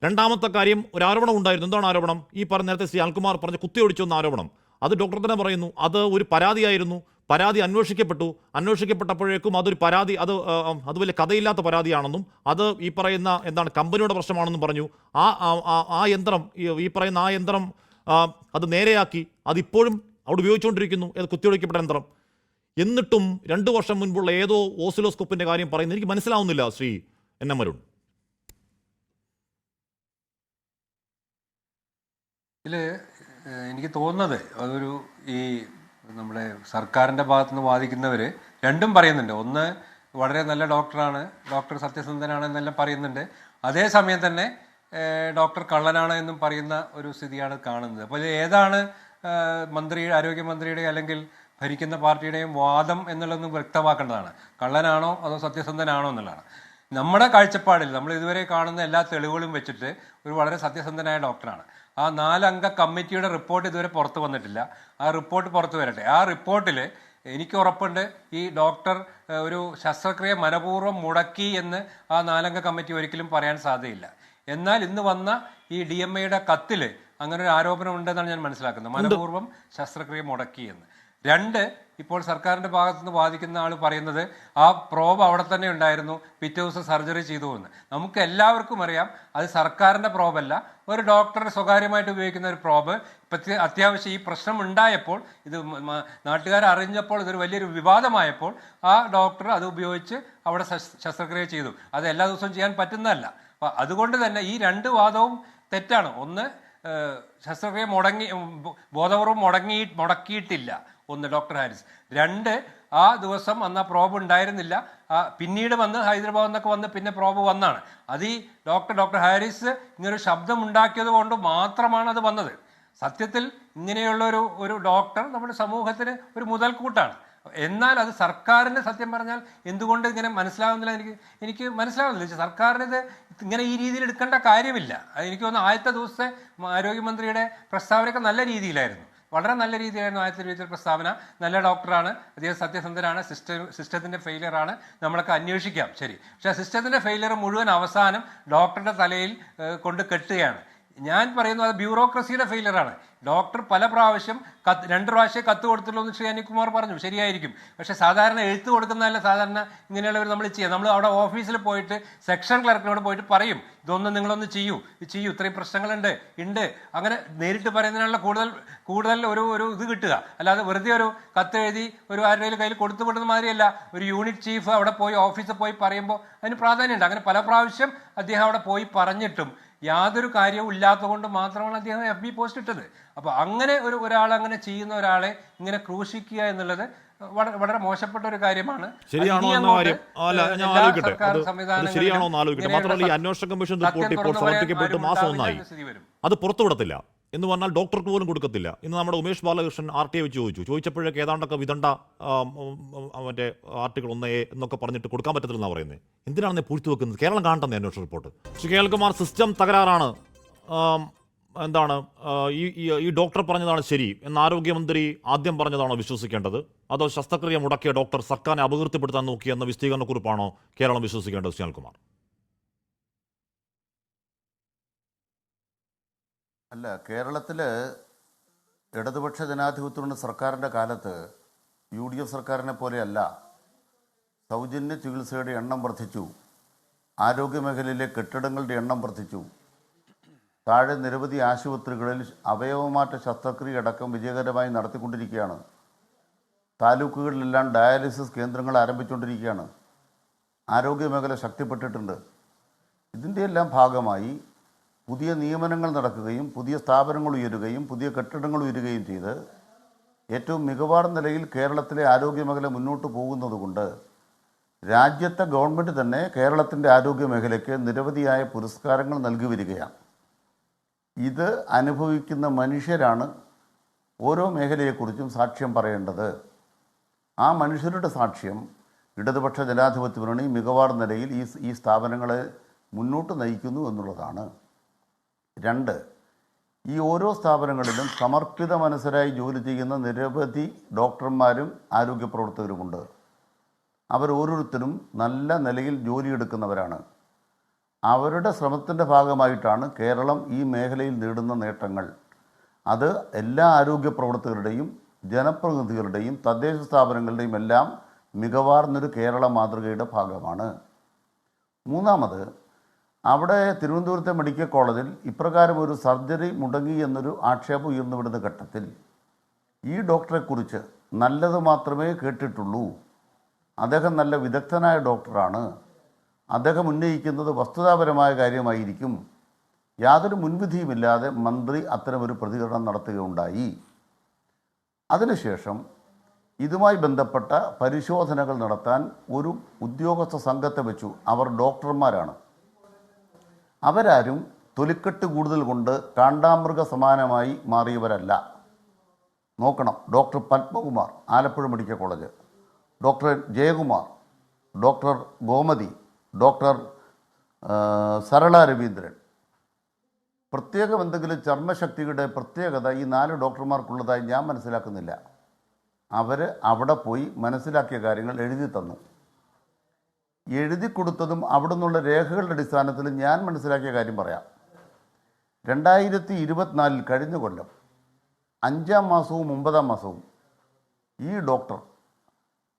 രണ്ടാമത്തെ കാര്യം, ഒരു ആരോപണം ഉണ്ടായിരുന്നു. എന്താണ് ആരോപണം? ഈ പറഞ്ഞ നേരത്തെ ശ്രീ അൽകുമാർ പറഞ്ഞ കുത്തിയൊടിച്ചെന്ന ആരോപണം. അത് ഡോക്ടർ തന്നെ പറയുന്നു അത് ഒരു പരാതിയായിരുന്നു. പരാതി അന്വേഷിക്കപ്പെട്ടപ്പോഴേക്കും അതൊരു പരാതി, അത് വലിയ കഥയില്ലാത്ത പരാതിയാണെന്നും അത് ഈ പറയുന്ന എന്താണ് കമ്പനിയുടെ പ്രശ്നമാണെന്നും പറഞ്ഞു. ആ യന്ത്രം ഈ പറയുന്ന ആ യന്ത്രം അത് നേരെയാക്കി അതിപ്പോഴും അവിടെ ഉപയോഗിച്ചുകൊണ്ടിരിക്കുന്നു. കുത്തിയൊടിക്കപ്പെട്ട യന്ത്രം. എന്നിട്ടും 2 വർഷം മുൻപുള്ള ഏതോ ഓസിലോസ്കോപ്പിന്റെ കാര്യം പറയുന്നത് എനിക്ക് മനസ്സിലാവുന്നില്ല ശ്രീ അരുൺ. ഇതിൽ എനിക്ക് തോന്നുന്നത് അതൊരു ഈ നമ്മുടെ സർക്കാരിൻ്റെ ഭാഗത്തുനിന്ന് വാദിക്കുന്നവർ രണ്ടും പറയുന്നുണ്ട്. ഒന്ന്, വളരെ നല്ല ഡോക്ടറാണ്, ഡോക്ടർ സത്യസന്ധനാണ് എന്നെല്ലാം പറയുന്നുണ്ട്. അതേസമയം തന്നെ ഡോക്ടർ കള്ളനാണ് എന്നും പറയുന്ന ഒരു സ്ഥിതിയാണ് കാണുന്നത്. അപ്പോൾ ഇത് ഏതാണ് ആരോഗ്യമന്ത്രിയുടെ അല്ലെങ്കിൽ ഭരിക്കുന്ന പാർട്ടിയുടെയും വാദം എന്നുള്ളതൊന്നും വ്യക്തമാക്കേണ്ടതാണ്. കള്ളനാണോ അതോ സത്യസന്ധനാണോ എന്നുള്ളതാണ്. നമ്മുടെ കാഴ്ചപ്പാടിൽ നമ്മൾ ഇതുവരെ കാണുന്ന എല്ലാ തെളിവുകളും വെച്ചിട്ട് ഒരു വളരെ സത്യസന്ധനായ ഡോക്ടറാണ്. ആ 4 അംഗ കമ്മിറ്റിയുടെ റിപ്പോർട്ട് ഇതുവരെ പുറത്തു വന്നിട്ടില്ല. ആ റിപ്പോർട്ട് പുറത്തു വരട്ടെ. ആ റിപ്പോർട്ടിൽ എനിക്ക് ഉറപ്പുണ്ട് ഈ ഡോക്ടർ ഒരു ശസ്ത്രക്രിയ മനഃപൂർവ്വം മുടക്കി എന്ന് ആ 4 അംഗ കമ്മിറ്റി ഒരിക്കലും പറയാൻ സാധ്യതയില്ല. എന്നാൽ ഇന്ന് വന്ന ഈ DMAയുടെ കത്തിൽ അങ്ങനെ ഒരു ആരോപണം ഉണ്ടെന്നാണ് ഞാൻ മനസ്സിലാക്കുന്നത്. മനഃപൂർവ്വം ശസ്ത്രക്രിയ മുടക്കി എന്ന്. 2, ഇപ്പോൾ സർക്കാരിൻ്റെ ഭാഗത്തുനിന്ന് വാദിക്കുന്ന ആൾ പറയുന്നത് ആ പ്രോബ് അവിടെ തന്നെ ഉണ്ടായിരുന്നു, പിറ്റേ ദിവസം സർജറി ചെയ്തു എന്ന്. നമുക്ക് എല്ലാവർക്കും അറിയാം അത് സർക്കാരിൻ്റെ പ്രോബല്ല, ഒരു ഡോക്ടർ സ്വകാര്യമായിട്ട് ഉപയോഗിക്കുന്ന ഒരു പ്രോബ്. അത്യാവശ്യം ഈ പ്രശ്നം ഉണ്ടായപ്പോൾ, ഇത് നാട്ടുകാർ അറിഞ്ഞപ്പോൾ, ഇതൊരു വലിയൊരു വിവാദമായപ്പോൾ ആ ഡോക്ടർ അത് ഉപയോഗിച്ച് അവിടെ ശസ്ത്രക്രിയ ചെയ്തു. അത് എല്ലാ ദിവസവും ചെയ്യാൻ പറ്റുന്നതല്ല. അപ്പം അതുകൊണ്ട് തന്നെ ഈ 2 വാദവും തെറ്റാണ്. ഒന്ന്, ശസ്ത്രക്രിയ ബോധപൂർവം മുടക്കിയിട്ടില്ല. ഒന്ന്, ഡോക്ടർ ഹാരിസ്. 2, ആ ദിവസം അന്ന് ആ പ്രോബ് ഉണ്ടായിരുന്നില്ല. പിന്നീട് വന്ന് ഹൈദരാബാദിൽ നിന്നൊക്കെ വന്ന് പിന്നെ പ്രോബ് വന്നാണ്. അത് ഈ ഡോക്ടർ ഹാരിസ് ഇങ്ങനൊരു ശബ്ദം ഉണ്ടാക്കിയത് കൊണ്ട് മാത്രമാണ് അത് വന്നത്. സത്യത്തിൽ ഇങ്ങനെയുള്ള ഒരു ഡോക്ടർ നമ്മുടെ സമൂഹത്തിന് ഒരു മുതൽക്കൂട്ടാണ്. എന്നാൽ അത് സർക്കാരിന് സത്യം പറഞ്ഞാൽ എന്തുകൊണ്ട് ഇങ്ങനെ മനസ്സിലാവുന്നില്ല എനിക്ക് മനസ്സിലാവുന്നില്ല. സർക്കാരിന് ഇങ്ങനെ ഈ രീതിയിൽ എടുക്കേണ്ട കാര്യമില്ല. എനിക്ക് തോന്നുന്നു ആദ്യത്തെ ദിവസത്തെ ആരോഗ്യമന്ത്രിയുടെ പ്രസ്താവനയൊക്കെ നല്ല രീതിയിലായിരുന്നു. വളരെ നല്ല രീതിയിലായിരുന്നു ആദ്യത്തെ രീതിയിൽ പ്രസ്താവന. നല്ല ഡോക്ടറാണ്, അദ്ദേഹം സത്യസന്ധനാണ്, സിസ്റ്റത്തിൻ്റെ ഫെയിലിയറാണ്, നമ്മളൊക്കെ അന്വേഷിക്കാം, ശരി. പക്ഷേ സിസ്റ്റത്തിൻ്റെ ഫെയിലിയർ മുഴുവൻ അവസാനം ഡോക്ടറുടെ തലയിൽ കൊണ്ട് കെട്ടുകയാണ്. ഞാൻ പറയുന്നത് അത് ബ്യൂറോക്രസിയുടെ ഫെയിലറാണ്. ഡോക്ടർ പല പ്രാവശ്യം 2 പ്രാവശ്യം കത്ത് കൊടുത്തുള്ളൂ എന്ന് ശ്രീ അനിൽകുമാർ പറഞ്ഞു, ശരിയായിരിക്കും. പക്ഷേ സാധാരണ എഴുത്ത് കൊടുക്കുന്നതല്ല സാധാരണ ഇങ്ങനെയുള്ളവർ നമ്മൾ ചെയ്യുക. നമ്മൾ അവിടെ ഓഫീസിൽ പോയിട്ട് സെക്ഷൻ ക്ലർക്കിനോട് പോയിട്ട് പറയും, ഇതൊന്നും നിങ്ങളൊന്ന് ചെയ്യൂ, ഇത്രയും പ്രശ്നങ്ങളുണ്ട് അങ്ങനെ നേരിട്ട് പറയുന്നതിനുള്ള കൂടുതൽ ഒരു ഇത് കിട്ടുക. അല്ലാതെ വെറുതെ ഒരു കത്ത് എഴുതി ഒരു ആരുടെയും കയ്യിൽ കൊടുത്തു വിടുന്ന മാതിരിയല്ല. ഒരു യൂണിറ്റ് ചീഫ് അവിടെ പോയി ഓഫീസിൽ പോയി പറയുമ്പോൾ അതിന് പ്രാധാന്യമുണ്ട്. അങ്ങനെ പല പ്രാവശ്യം അദ്ദേഹം അവിടെ പോയി പറഞ്ഞിട്ടും യാതൊരു കാര്യവും ഇല്ലാത്തത് കൊണ്ട് മാത്രമാണ് അദ്ദേഹം FB പോസ്റ്റ് ഇട്ടത്. അപ്പോൾ അങ്ങനെ ഒരാൾ അങ്ങനെ ചെയ്യുന്ന ഒരാളെ ഇങ്ങനെ ക്രൂശിക്കുക എന്നുള്ളത് വളരെ മോശപ്പെട്ട ഒരു കാര്യമാണ്. ശരിയാണോ എന്ന കാര്യം ഞാൻ ആലോചിക്കട്ടെ. ശരിയാണോ എന്ന് ആലോചിക്കട്ടെ. മാത്രമല്ല, ഈ അന്വേഷണ കമ്മീഷൻ റിപ്പോർട്ട് ഇപ്പോൾ സമർപ്പിക്കപ്പെട്ട് മാസം 1 ആയി. അത് പുറത്തുവിടത്തില്ല എന്ന് പറഞ്ഞാൽ ഡോക്ടർക്ക് പോലും കൊടുക്കത്തില്ല. ഇന്ന് നമ്മുടെ ഉമേഷ് ബാലകൃഷ്ണൻ RTI വെച്ച് ചോദിച്ചപ്പോഴേക്ക് ഏതാണ്ടൊക്കെ വിതണ്ട മറ്റേ ആർട്ടിക്കിൾ 1A എന്നൊക്കെ പറഞ്ഞിട്ട് കൊടുക്കാൻ പറ്റത്തില്ലെന്നാണ് പറയുന്നത്. എന്തിനാണ് പൂഴ്ത്തി വെക്കുന്നത്? കേരളം കാണട്ടെ അന്വേഷണ റിപ്പോർട്ട്. ശ്രീ കേൾകുമാർ, സിസ്റ്റം തകരാറാണ്, എന്താണ് ഈ ഡോക്ടർ പറഞ്ഞതാണ് ശരി എന്ന് ആരോഗ്യമന്ത്രി ആദ്യം പറഞ്ഞതാണോ വിശ്വസിക്കേണ്ടത്? അതോ ശസ്ത്രക്രിയ മുടക്കിയ ഡോക്ടർ സർക്കാരിനെ അപകീർത്തിപ്പെടുത്താൻ നോക്കിയെന്ന വിശദീകരണക്കുറിപ്പാണോ കേരളം വിശ്വസിക്കേണ്ടത്? ശ്രീകുമാർ, അല്ല, കേരളത്തിൽ ഇടതുപക്ഷ ജനാധിപത്യത്തിലുള്ള സർക്കാരിൻ്റെ കാലത്ത് UDF സർക്കാരിനെ പോലെയല്ല. സൗജന്യ ചികിത്സയുടെ എണ്ണം വർദ്ധിച്ചു, ആരോഗ്യമേഖലയിലെ കെട്ടിടങ്ങളുടെ എണ്ണം വർദ്ധിച്ചു, താഴെ നിരവധി ആശുപത്രികളിൽ അവയവമാറ്റ ശസ്ത്രക്രിയ അടക്കം വിജയകരമായി നടത്തിക്കൊണ്ടിരിക്കുകയാണ്. താലൂക്കുകളിലെല്ലാം ഡയാലിസിസ് കേന്ദ്രങ്ങൾ ആരംഭിച്ചുകൊണ്ടിരിക്കുകയാണ്. ആരോഗ്യമേഖല ശക്തിപ്പെട്ടിട്ടുണ്ട്. ഇതിൻ്റെയെല്ലാം ഭാഗമായി പുതിയ നിയമനങ്ങൾ നടക്കുകയും പുതിയ സ്ഥാപനങ്ങൾ ഉയരുകയും പുതിയ കെട്ടിടങ്ങൾ ഉയരുകയും ചെയ്ത് ഏറ്റവും മികവാർന്ന നിലയിൽ കേരളത്തിലെ ആരോഗ്യമേഖല മുന്നോട്ട് പോകുന്നതുകൊണ്ട് രാജ്യത്തെ ഗവൺമെൻറ് തന്നെ കേരളത്തിൻ്റെ ആരോഗ്യമേഖലയ്ക്ക് നിരവധിയായ പുരസ്കാരങ്ങൾ നൽകി വരികയാണ്. ഇത് അനുഭവിക്കുന്ന മനുഷ്യരാണ് ഓരോ മേഖലയെക്കുറിച്ചും സാക്ഷ്യം പറയേണ്ടത്. ആ മനുഷ്യരുടെ സാക്ഷ്യം ഇടതുപക്ഷ ജനാധിപത്യ മുന്നണി മികവാർന്ന നിലയിൽ ഈ സ്ഥാപനങ്ങളെ മുന്നോട്ട് നയിക്കുന്നു എന്നുള്ളതാണ്. 2, ഈ ഓരോ സ്ഥാപനങ്ങളിലും സമർപ്പിത മനസ്സരായി ജോലി ചെയ്യുന്ന നിരവധി ഡോക്ടർമാരും ആരോഗ്യ പ്രവർത്തകരുമുണ്ട്. അവരോരോരുത്തരും നല്ല നിലയിൽ ജോലിയെടുക്കുന്നവരാണ്. അവരുടെ ശ്രമത്തിൻ്റെ ഭാഗമായിട്ടാണ് കേരളം ഈ മേഖലയിൽ നേടുന്ന നേട്ടങ്ങൾ. അത് എല്ലാ ആരോഗ്യ പ്രവർത്തകരുടെയും ജനപ്രതിനിധികളുടെയും തദ്ദേശ സ്ഥാപനങ്ങളുടെയും എല്ലാം മികവാർന്നൊരു കേരള മാതൃകയുടെ ഭാഗമാണ്. 3, അവിടെ തിരുവനന്തപുരത്തെ മെഡിക്കൽ കോളേജിൽ ഇപ്രകാരം ഒരു സർജറി മുടങ്ങി എന്നൊരു ആക്ഷേപം ഉയർന്നുവിടുന്ന ഘട്ടത്തിൽ ഈ ഡോക്ടറെക്കുറിച്ച് നല്ലത് മാത്രമേ കേട്ടിട്ടുള്ളൂ. അദ്ദേഹം നല്ല വിദഗ്ധനായ ഡോക്ടറാണ്, അദ്ദേഹം ഉന്നയിക്കുന്നത് വസ്തുതാപരമായ കാര്യമായിരിക്കും, യാതൊരു മുൻവിധിയുമില്ലാതെ മന്ത്രി അത്തരമൊരു പ്രതികരണം നടത്തുകയുണ്ടായി. അതിനുശേഷം ഇതുമായി ബന്ധപ്പെട്ട പരിശോധനകൾ നടത്താൻ ഒരു ഉദ്യോഗസ്ഥ സംഘത്തെ വെച്ചു. അവർ ഡോക്ടർമാരാണ്. അവരാരും തൊലിക്കെട്ട് കൂടുതൽ കൊണ്ട് കാണ്ടാമൃഗ സമാനമായി മാറിയവരല്ല. നോക്കണം, doctor Padmakumar Alappuzha medical college, doctor Jayakumar, doctor Gomathi, doctor Sarala Raveendran. പ്രത്യേകം എന്തെങ്കിലും ചർമ്മശക്തിയുടെ പ്രത്യേകത ഈ 4 ഡോക്ടർമാർക്കുള്ളതായി ഞാൻ മനസ്സിലാക്കുന്നില്ല. അവർ അവിടെ പോയി മനസ്സിലാക്കിയ കാര്യങ്ങൾ എഴുതി തന്നു. എഴുതി കൊടുത്തതും അവിടെ നിന്നുള്ള രേഖകളുടെ അടിസ്ഥാനത്തിൽ ഞാൻ മനസ്സിലാക്കിയ കാര്യം പറയാം. 2024 കഴിഞ്ഞ കൊല്ലം 5-ാം മാസവും 9-ാം മാസവും ഈ ഡോക്ടർ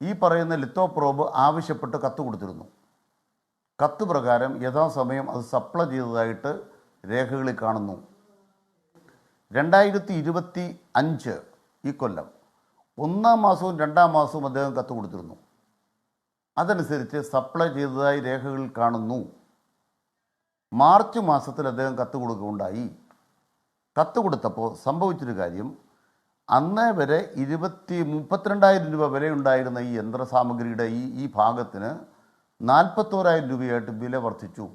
ഈ പറയുന്ന ലിത്തോപ്രോബ് ആവശ്യപ്പെട്ട് കത്ത് കൊടുത്തിരുന്നു. കത്ത് പ്രകാരം യഥാസമയം അത് സപ്ലൈ ചെയ്തതായിട്ട് രേഖകളിൽ കാണുന്നു. 2025 ഈ കൊല്ലം 1-ാം മാസവും 2-ാം മാസവും അദ്ദേഹം കത്ത് കൊടുത്തിരുന്നു. അതനുസരിച്ച് സപ്ലൈ ചെയ്തതായി രേഖകളിൽ കാണുന്നു. മാർച്ച് മാസത്തിൽ അദ്ദേഹം കത്ത് കൊടുക്കുകയുണ്ടായി. കത്ത് കൊടുത്തപ്പോൾ സംഭവിച്ചൊരു കാര്യം, അന്നേ വരെ 32,000 രൂപ വിലയുണ്ടായിരുന്ന ഈ യന്ത്രസാമഗ്രിയുടെ ഈ ഭാഗത്തിന് 41,000 രൂപയായിട്ട് വില വർദ്ധിച്ചു.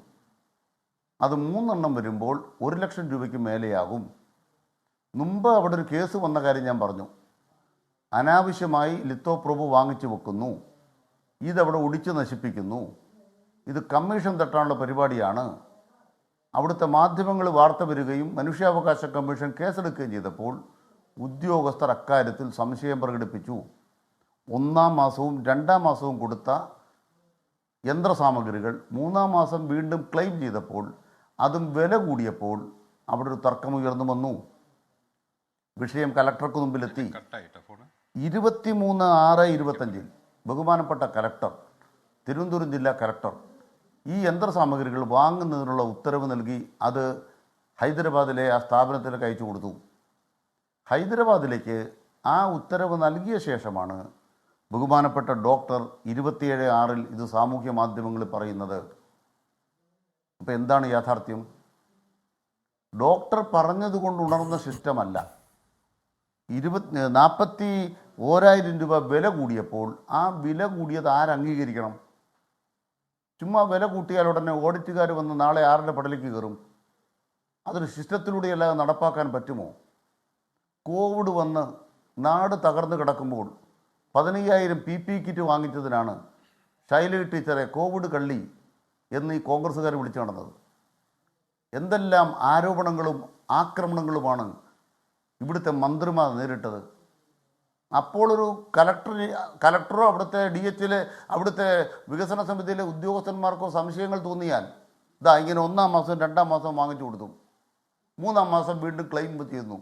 അത് 3 എണ്ണം വരുമ്പോൾ 1 ലക്ഷം രൂപയ്ക്ക് മേലെയാകും. മുമ്പ് അവിടെ ഒരു കേസ് വന്ന കാര്യം ഞാൻ പറഞ്ഞു. അനാവശ്യമായി ലിത്തോപ്രോബ് വാങ്ങിച്ചു വെക്കുന്നു, ഇതവിടെ ഒടിച്ച് നശിപ്പിക്കുന്നു, ഇത് കമ്മീഷൻ തട്ടാനുള്ള പരിപാടിയാണ്. അവിടുത്തെ മാധ്യമങ്ങൾ വാർത്ത വരികയും മനുഷ്യാവകാശ കമ്മീഷൻ കേസെടുക്കുകയും ചെയ്തപ്പോൾ ഉദ്യോഗസ്ഥർ അക്കാര്യത്തിൽ സംശയം പ്രകടിപ്പിച്ചു. 1-ാം മാസവും 2-ാം മാസവും കൊടുത്ത യന്ത്രസാമഗ്രികൾ 3-ാം മാസം വീണ്ടും ക്ലെയിം ചെയ്തപ്പോൾ അതും വില കൂടിയപ്പോൾ അവിടെ ഒരു തർക്കമുയർന്നു വന്നു. വിഷയം കലക്ടർക്ക് മുമ്പിലെത്തി. 23/6/25 ബഹുമാനപ്പെട്ട കലക്ടർ, തിരുവനന്തപുരം ജില്ലാ കലക്ടർ ഈ യന്ത്രസാമഗ്രികൾ വാങ്ങുന്നതിനുള്ള ഉത്തരവ് നൽകി. അത് ഹൈദരാബാദിലെ ആ സ്ഥാപനത്തിലേക്ക് അയച്ചു കൊടുത്തു. ഹൈദരാബാദിലേക്ക് ആ ഉത്തരവ് നൽകിയ ശേഷമാണ് ബഹുമാനപ്പെട്ട ഡോക്ടർ 27/6 ഇത് സാമൂഹ്യ മാധ്യമങ്ങളിൽ പറയുന്നത്. അപ്പോൾ എന്താണ് യാഥാർത്ഥ്യം? ഡോക്ടർ പറഞ്ഞതുകൊണ്ട് ഉണർന്ന സിസ്റ്റമല്ല. 41,000 രൂപ വില കൂടിയപ്പോൾ ആ വില കൂടിയത് ആരംഗീകരിക്കണം? ചുമ്മാ വില കൂട്ടിയാൽ ഉടനെ ഓഡിറ്റുകാർ വന്ന് നാളെ ആരുടെ പടലേക്ക് കയറും? അതൊരു സിസ്റ്റത്തിലൂടെയല്ലാതെ നടപ്പാക്കാൻ പറ്റുമോ? കോവിഡ് വന്ന് നാട് തകർന്നു കിടക്കുമ്പോൾ 15,000 PP കിറ്റ് വാങ്ങിച്ചതിനാണ് ശൈലജ ടീച്ചറെ കോവിഡ് കള്ളി എന്ന് ഈ കോൺഗ്രസ്സുകാർ വിളിച്ചു നടന്നത്. എന്തെല്ലാം ആരോപണങ്ങളും ആക്രമണങ്ങളുമാണ് ഇവിടുത്തെ മന്ത്രിമാർ നേരിട്ടത്. അപ്പോൾ ഒരു കലക്ടറോ അവിടുത്തെ DHലെ അവിടുത്തെ വികസന സമിതിയിലെ ഉദ്യോഗസ്ഥന്മാർക്കോ സംശയങ്ങൾ തോന്നിയാൽ ഇതാ ഇങ്ങനെ 1-ാം മാസം 2-ാം മാസം വാങ്ങിച്ചു കൊടുത്തു, 3-ാം മാസം വീണ്ടും ക്ലെയിം ചെയ്യുന്നു.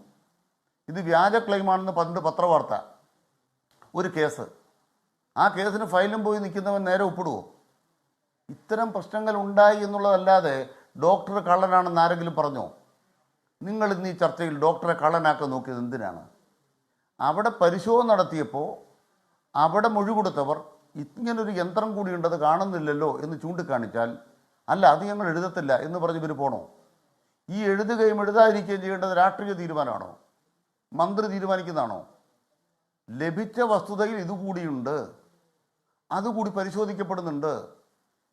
ഇത് വ്യാജ ക്ലെയിമാണെന്ന് പണ്ട് പത്രവാർത്ത. ഒരു കേസ്, ആ കേസിന് ഫയലും പോയി നിൽക്കുന്നവൻ നേരെ ഒപ്പിടുവോ? ഇത്തരം പ്രശ്നങ്ങൾ ഉണ്ടായി എന്നുള്ളതല്ലാതെ ഡോക്ടർ കള്ളനാണെന്ന് ആരെങ്കിലും പറഞ്ഞോ? നിങ്ങൾ ഇന്ന് ഈ ചർച്ചയിൽ ഡോക്ടറെ കള്ളനാക്കാൻ നോക്കിയത് എന്തിനാണ്? അവിടെ പരിശോധന നടത്തിയപ്പോൾ അവിടെ മൊഴി കൊടുത്തവർ ഇങ്ങനൊരു യന്ത്രം കൂടി ഉണ്ടത് കാണുന്നില്ലല്ലോ എന്ന് ചൂണ്ടിക്കാണിച്ചാൽ, അല്ല അത് ഞങ്ങൾ എഴുതത്തില്ല എന്ന് പറഞ്ഞ് ഇവർ പോണോ? ഈ എഴുതുകയും എഴുതാതിരിക്കുകയും ചെയ്യേണ്ടത് രാഷ്ട്രീയ തീരുമാനമാണോ? മന്ത്രി തീരുമാനിക്കുന്നതാണോ? ലഭിച്ച വസ്തുതയിൽ ഇതുകൂടിയുണ്ട്, അതുകൂടി പരിശോധിക്കപ്പെടുന്നുണ്ട്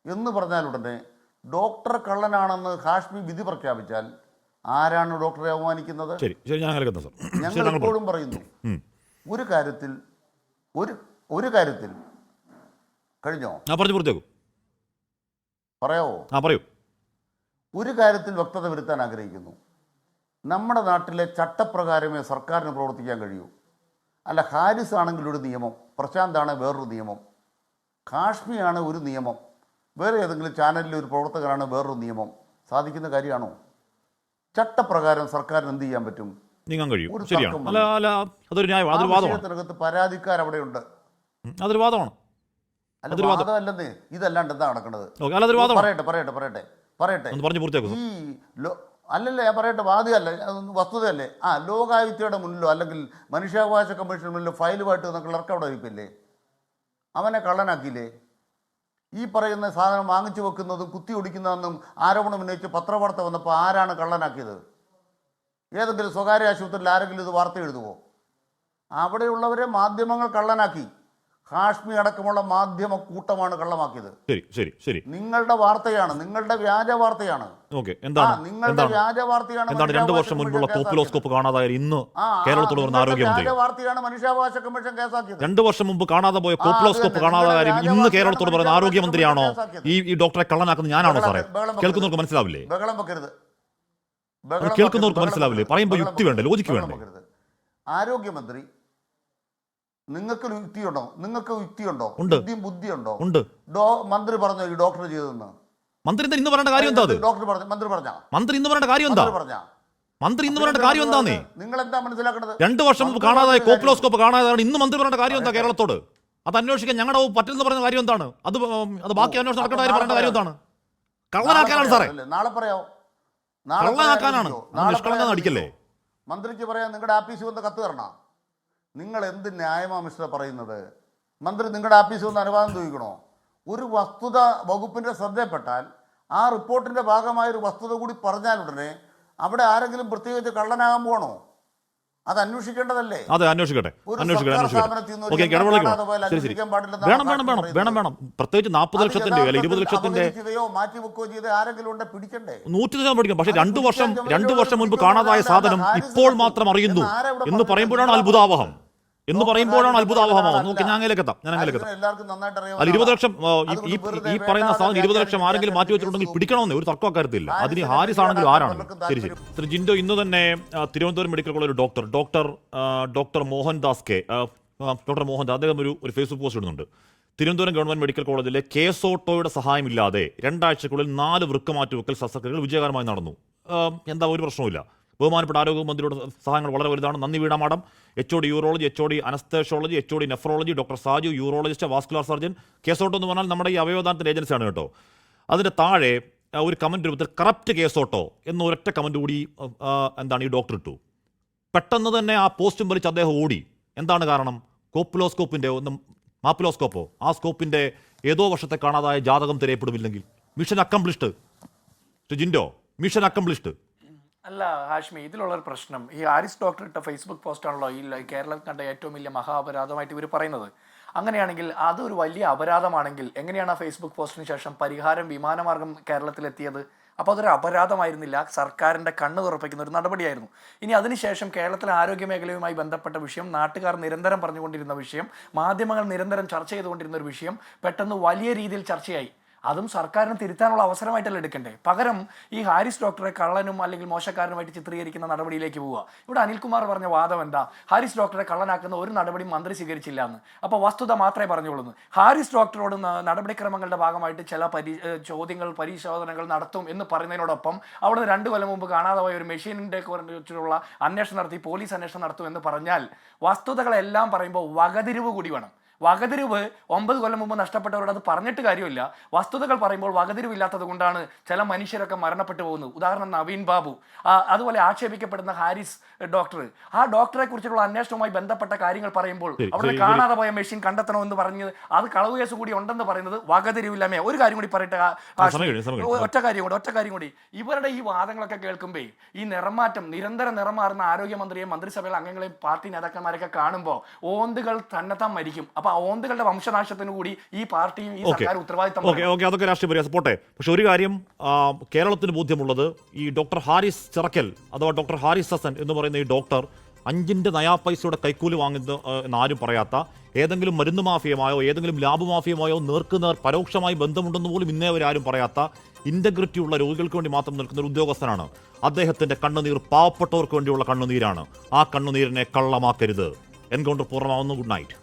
എന്ന് പറഞ്ഞാൽ ഉടനെ ഡോക്ടർ കള്ളനാണെന്ന് ഹാഷ്മി വിധി പ്രഖ്യാപിച്ചാൽ ആരാണ് ഡോക്ടറെ അവമാനിക്കുന്നത്? ഞങ്ങൾ എപ്പോഴും പറയുന്നു, ഒരു കാര്യത്തിൽ കഴിഞ്ഞോ പറയാവോ? ഒരു കാര്യത്തിൽ വ്യക്തത വരുത്താൻ ആഗ്രഹിക്കുന്നു. നമ്മുടെ നാട്ടിലെ ചട്ടപ്രകാരമേ സർക്കാരിന് പ്രവർത്തിക്കാൻ കഴിയൂ. അല്ല, ഹാരിസ് ആണെങ്കിൽ ഒരു നിയമം, പ്രശാന്ത് ആണ് വേറൊരു നിയമം, കാശ്മീരാണ് ഒരു നിയമം, വേറെ ഏതെങ്കിലും ചാനലിലെ ഒരു പ്രവർത്തകരാണ് വേറൊരു നിയമം. സാധിക്കുന്ന കാര്യമാണോ? ചട്ടപ്രകാരം സർക്കാരിന് എന്ത് ചെയ്യാൻ പറ്റും? വിഷയത്തിനകത്ത് പരാതിക്കാർ അവിടെയുണ്ട്. അതൊരു വാദമാണ്. അല്ല, വാദമല്ലെന്നേ, ഇതല്ലാണ്ട് എന്താ നടക്കുന്നത്? പറയട്ടെ ഈ അല്ലല്ലേ, ഞാൻ പറയട്ടെ, വാദിയല്ല, വസ്തുതയല്ലേ? ലോകായുക്തയുടെ മുന്നിലോ അല്ലെങ്കിൽ മനുഷ്യാവകാശ കമ്മീഷന് മുന്നിലോ ഫയലുമായിട്ട് ക്ലർക്ക് അവിടെ ഇരിപ്പില്ലേ? അവനെ കള്ളനാക്കിയില്ലേ? ഈ പറയുന്ന സാധനം വാങ്ങിച്ചു വെക്കുന്നതും കുത്തി ഒടിക്കുന്നതെന്നും ആരോപണം ഉന്നയിച്ച് പത്രവാർത്ത വന്നപ്പോൾ ആരാണ് കള്ളനാക്കിയത്? ഏതെങ്കിലും സ്വകാര്യ ആശുപത്രിയിൽ ആരെങ്കിലും ഇത് വാർത്ത എഴുതുമോ? അവിടെയുള്ളവരെ മാധ്യമങ്ങൾ കള്ളനാക്കി. ഹാഷ്മി അടക്കമുള്ള മാധ്യമ കൂട്ടമാണ് കള്ളമാക്കിയത്. ശരി, നിങ്ങളുടെ വാർത്തയാണ്, നിങ്ങളുടെ വ്യാജ വാർത്തയാണ്. നിങ്ങളുടെ വ്യാജ വാർത്തയാണ്. 2 വർഷം മുൻപുള്ള കോപ്പിലോസ്കോപ്പ് കാണാതായ ഇന്ന് കേരളത്തോട് പറഞ്ഞ ആരോഗ്യമന്ത്രി വാർത്തയാണ് മനുഷ്യാവകാശ കമ്മീഷൻ കേസാക്കിയത്. 2 വർഷം മുമ്പ് കാണാതെ പോയ കോപ്പിലോസ്കോപ്പ് കാണാതായ ഇന്ന് കേരളത്തോട് പറയുന്ന ആരോഗ്യമന്ത്രിയാണോ ഈ ഡോക്ടറെ കള്ളനാക്കുന്നത്? ഞാനാണോ സാറേ? കേൾക്കുന്നവർക്ക് മനസ്സിലാവില്ലേ? ബഹളം വെക്കരുത്. കേൾക്കുന്നവർക്ക് മനസ്സിലാവില്ലേ? പറയുമ്പോൾ യുക്തി വേണ്ടേ, ലോജിക്ക് വേണ്ടേ? ആരോഗ്യമന്ത്രി, നിങ്ങൾക്ക് യുക്തിയുണ്ടോ? ബുദ്ധിയുണ്ടോ? മന്ത്രി പറഞ്ഞോ ഈ ഡോക്ടർ ചെയ്തതെന്ന്? മന്ത്രി ഇന്ന് പറയേണ്ട കാര്യം എന്താ? മന്ത്രി ഇന്ന് പറയേണ്ട കാര്യം എന്താ? നിങ്ങൾ എന്താ മനസ്സിലാക്കേണ്ടത്? 2 വർഷം മുമ്പ് കാണാതായ കോപ്പിലോസ്കോപ്പ് കാണാതായ ഇന്ന് മന്ത്രി പറയേണ്ട കാര്യം എന്താ? കേരളത്തോട് അത് അന്വേഷിക്കാൻ ഞങ്ങളുടെ പറ്റില്ലെന്ന് പറയുന്ന കാര്യം എന്താണ്? അത് ബാക്കി അന്വേഷണം നടക്കേണ്ട കാര്യം പറയേണ്ട കാര്യം എന്താണ്? കള്ളനാക്കാനാണ് സാറേ. നാളെ പറയാം. കള്ളനാക്കാനാണ്. അടിക്കല്ലേ? മന്ത്രിക്ക് പറയാം, നിങ്ങളുടെ ആഫീസിൽ വന്ന് കത്ത് തരണം. നിങ്ങൾ എന്ത് ന്യായമാ മിസ്റ്റർ പറയുന്നത്? മന്ത്രി നിങ്ങളുടെ ആഫീസിൽ വന്ന് അനുവാദം ചോദിക്കണോ? ഒരു വസ്തുത വകുപ്പിൻ്റെ ശ്രദ്ധയിൽപ്പെട്ടാൽ ആ റിപ്പോർട്ടിൻ്റെ ഭാഗമായ ഒരു വസ്തുത കൂടി പറഞ്ഞാൽ ഉടനെ അവിടെ ആരെങ്കിലും പ്രത്യേകിച്ച് കള്ളനാകാൻ പോകണോ? അത് അന്വേഷിക്കേണ്ടതല്ലേ? അതെ, അന്വേഷിക്കട്ടെ. വേണം. പ്രത്യേകിച്ച് 40 ലക്ഷത്തിന്റെ 20 ലക്ഷത്തിന്റെ മാറ്റി വെക്കുകയോ ചെയ്ത് ആരെങ്കിലും ഉണ്ടെ പിടിക്കണ്ടേ? 100% പിടിക്കണം. പക്ഷേ 2 വർഷം മുൻപ് കാണാതായ സാധനം ഇപ്പോൾ മാത്രം അറിയുന്നു എന്ന് പറയുമ്പോഴാണ് അത്ഭുതാവഹം. നോക്കി, ഞാൻ അങ്ങനെയൊക്കെ എത്താം. 20 ലക്ഷം ഈ പറയുന്ന സാധനം 20 ലക്ഷം ആരെങ്കിലും മാറ്റി വെച്ചിട്ടുണ്ടെങ്കിൽ പിടിക്കണമെന്നേ ഒരു തർക്കം അക്കാര്യത്തില്ല. അതിന് ഹാരിസ് ആണെങ്കിലും ആരാണെങ്കിലും. ശരി. ശ്രീ ജിൻഡോ, ഇന്ന് തന്നെ തിരുവനന്തപുരം മെഡിക്കൽ കോളേജ് ഒരു ഡോക്ടർ മോഹൻദാസ് അദ്ദേഹം ഒരു ഫേസ്ബുക്ക് പോസ്റ്റ് ഇടുന്നുണ്ട്. തിരുവനന്തപുരം ഗവൺമെന്റ് മെഡിക്കൽ കോളേജിലെ കേസ് ഓട്ടോയുടെ സഹായമില്ലാതെ 2 ആഴ്ചക്കുള്ളിൽ 4 വൃക്കമാറ്റിവെക്കൽ ശസ്ത്രക്രിയകൾ വിജയകരമായി നടന്നു. എന്താ ഒരു പ്രശ്നവുമില്ല. ബഹുമാനപ്പെട്ട ആരോഗ്യമന്ത്രിയുടെ സഹായങ്ങൾ വളരെ വലുതാണ്. നന്ദി Veena madam, HOD urology, HOD anaesthesiology, HOD nephrology, doctor Saju urologist, vascular surgeon. കേസോട്ടോ എന്ന് പറഞ്ഞാൽ നമ്മുടെ ഈ അവയവദാനത്തിൻ്റെ ഏജൻസിയാണ് കേട്ടോ. അതിൻ്റെ താഴെ ഒരു കമൻറ്റ് രൂപത്തിൽ കറപ്റ്റ് കേസോട്ടോ എന്ന ഒരൊറ്റ കമൻറ്റ് കൂടി ഈ ഡോക്ടർ ഇട്ടു. പെട്ടെന്ന് തന്നെ ആ പോസ്റ്റും വലിച്ച് അദ്ദേഹം ഓടി. എന്താണ് കാരണം? കോപ്പുലോസ്കോപ്പിൻ്റെ മാപ്പിലോസ്കോപ്പോ ആ സ്കോപ്പിൻ്റെ ഏതോ വർഷത്തെ കാണാതായ ജാതകം തിരയപ്പെടുമില്ലെങ്കിൽ mission accomplished. Jinto, mission accomplished. അല്ല ഹാഷ്മി, ഇതിലുള്ളൊരു പ്രശ്നം ഈ ഹാരിസ് ഡോക്ടർ ഇട്ട ഫേസ്ബുക്ക് പോസ്റ്റാണല്ലോ ഈ കേരളം കണ്ട ഏറ്റവും വലിയ മഹാ അപരാധമായിട്ട് ഇവർ പറയുന്നത്. അങ്ങനെയാണെങ്കിൽ അതൊരു വലിയ അപരാധമാണെങ്കിൽ എങ്ങനെയാണ് ആ ഫേസ്ബുക്ക് പോസ്റ്റിന് ശേഷം പരിഹാരം വിമാനമാർഗം കേരളത്തിലെത്തിയത്? അപ്പോൾ അതൊരു അപരാധമായിരുന്നില്ല, സർക്കാരിൻ്റെ കണ്ണ് തുറപ്പിക്കുന്ന ഒരു നടപടിയായിരുന്നു. ഇനി അതിനുശേഷം കേരളത്തിലെ ആരോഗ്യ മേഖലയുമായി ബന്ധപ്പെട്ട വിഷയം, നാട്ടുകാർ നിരന്തരം പറഞ്ഞുകൊണ്ടിരുന്ന വിഷയം, മാധ്യമങ്ങൾ നിരന്തരം ചർച്ച ചെയ്തുകൊണ്ടിരുന്ന ഒരു വിഷയം പെട്ടെന്ന് വലിയ രീതിയിൽ ചർച്ചയായി. അതും സർക്കാരിന് തിരുത്താനുള്ള അവസരമായിട്ടല്ല എടുക്കണ്ടേ? പകരം ഈ ഹാരിസ് ഡോക്ടറെ കള്ളനും അല്ലെങ്കിൽ മോശക്കാരനുമായിട്ട് ചിത്രീകരിക്കുന്ന നടപടിയിലേക്ക് പോവുക. ഇവിടെ അനിൽകുമാർ പറഞ്ഞ വാദം എന്താ? ഹാരിസ് ഡോക്ടറെ കള്ളനാക്കുന്ന ഒരു നടപടിയും മന്ത്രി സ്വീകരിച്ചില്ല എന്ന്. അപ്പോൾ വസ്തുത മാത്രമേ പറഞ്ഞുകൊള്ളുന്നു. ഹാരിസ് ഡോക്ടറോട് നടപടിക്രമങ്ങളുടെ ഭാഗമായിട്ട് ചില ചോദ്യങ്ങൾ, പരിശോധനകൾ നടത്തും എന്ന് പറയുന്നതിനോടൊപ്പം അവിടെ 2 കൊല്ലം മുമ്പ് കാണാതെ പോയ ഒരു മെഷീനിൻ്റെ കുറിച്ചുള്ള അന്വേഷണം നടത്തി പോലീസ് അന്വേഷണം നടത്തും എന്ന് പറഞ്ഞാൽ വസ്തുതകളെല്ലാം പറയുമ്പോൾ വകതിരിവ് കൂടി വേണം. വകതിരിവ് 9 കൊല്ലം മുമ്പ് നഷ്ടപ്പെട്ടവരോട് അത് പറഞ്ഞിട്ട് കാര്യമില്ല. വസ്തുതകൾ പറയുമ്പോൾ വകതിരിവില്ലാത്തത് കൊണ്ടാണ് ചില മനുഷ്യരൊക്കെ മരണപ്പെട്ടു പോകുന്നത്. ഉദാഹരണം നവീൻ ബാബു, അതുപോലെ ആക്ഷേപിക്കപ്പെടുന്ന ഹാരിസ് ഡോക്ടർ. ആ ഡോക്ടറെ കുറിച്ചുള്ള അന്വേഷണവുമായി ബന്ധപ്പെട്ട കാര്യങ്ങൾ പറയുമ്പോൾ അവിടെ കാണാതെ പോയ മെഷീൻ കണ്ടെത്തണമെന്ന് പറഞ്ഞത് അത് കളവ് കേസ് കൂടി ഉണ്ടെന്ന് പറയുന്നത് വകതിരിവില്ലാമേ. ഒരു കാര്യം കൂടി പറയട്ടെ, ഒറ്റ കാര്യം കൂടി. ഇവരുടെ ഈ വാദങ്ങളൊക്കെ കേൾക്കുമ്പോ ഈ നിരന്തരം നിറം മാറുന്ന ആരോഗ്യമന്ത്രിയെയും മന്ത്രിസഭയിലെ അംഗങ്ങളെയും പാർട്ടി നേതാക്കന്മാരൊക്കെ കാണുമ്പോൾ ഓന്തുകൾ തന്നെത്താൻ മരിക്കും. അപ്പൊ ആ ഓന്തുകളുടെ വംശനാശത്തിന് കൂടി ഈ പാർട്ടിയും ഈ സർക്കാർ ഉത്തരവാദിത്തം. അതൊക്കെ രാഷ്ട്രീയ പരിഹാസം പോട്ടെ. പക്ഷെ ഒരു കാര്യം കേരളത്തിന് ബോധ്യമുള്ളത്, ഈ ഡോക്ടർ ഹാരിസ് ചിറക്കൽ അഥവാ ഡോക്ടർ ഹാരിസ് ഹസൻ എന്ന് പറയുന്ന ഈ ഡോക്ടർ 5 നയാ പൈസയുടെ കൈക്കൂലി വാങ്ങുന്നത് എന്നാരും പറയാത്ത, ഏതെങ്കിലും മരുന്ന് മാഫിയമായോ ഏതെങ്കിലും ലാബ് മാഫിയമായോ നേർക്കുനേർ പരോക്ഷമായി ബന്ധമുണ്ടെന്ന് പോലും ഇന്നേ വരെ പറയുത്ത ഇന്റഗ്രിറ്റി ഉള്ള രോഗികൾക്ക് വേണ്ടി മാത്രം നിൽക്കുന്ന ഒരു ഉദ്യോഗസ്ഥനാണ്. അദ്ദേഹത്തിന്റെ കണ്ണുനീർ പാവപ്പെട്ടവർക്ക് വേണ്ടിയുള്ള കണ്ണുനീരാണ്. ആ കണ്ണുനീരിനെ കള്ളമാക്കരുത്. എൻകൗണ്ടർ പൂർണ്ണമാവുന്നു. Good night.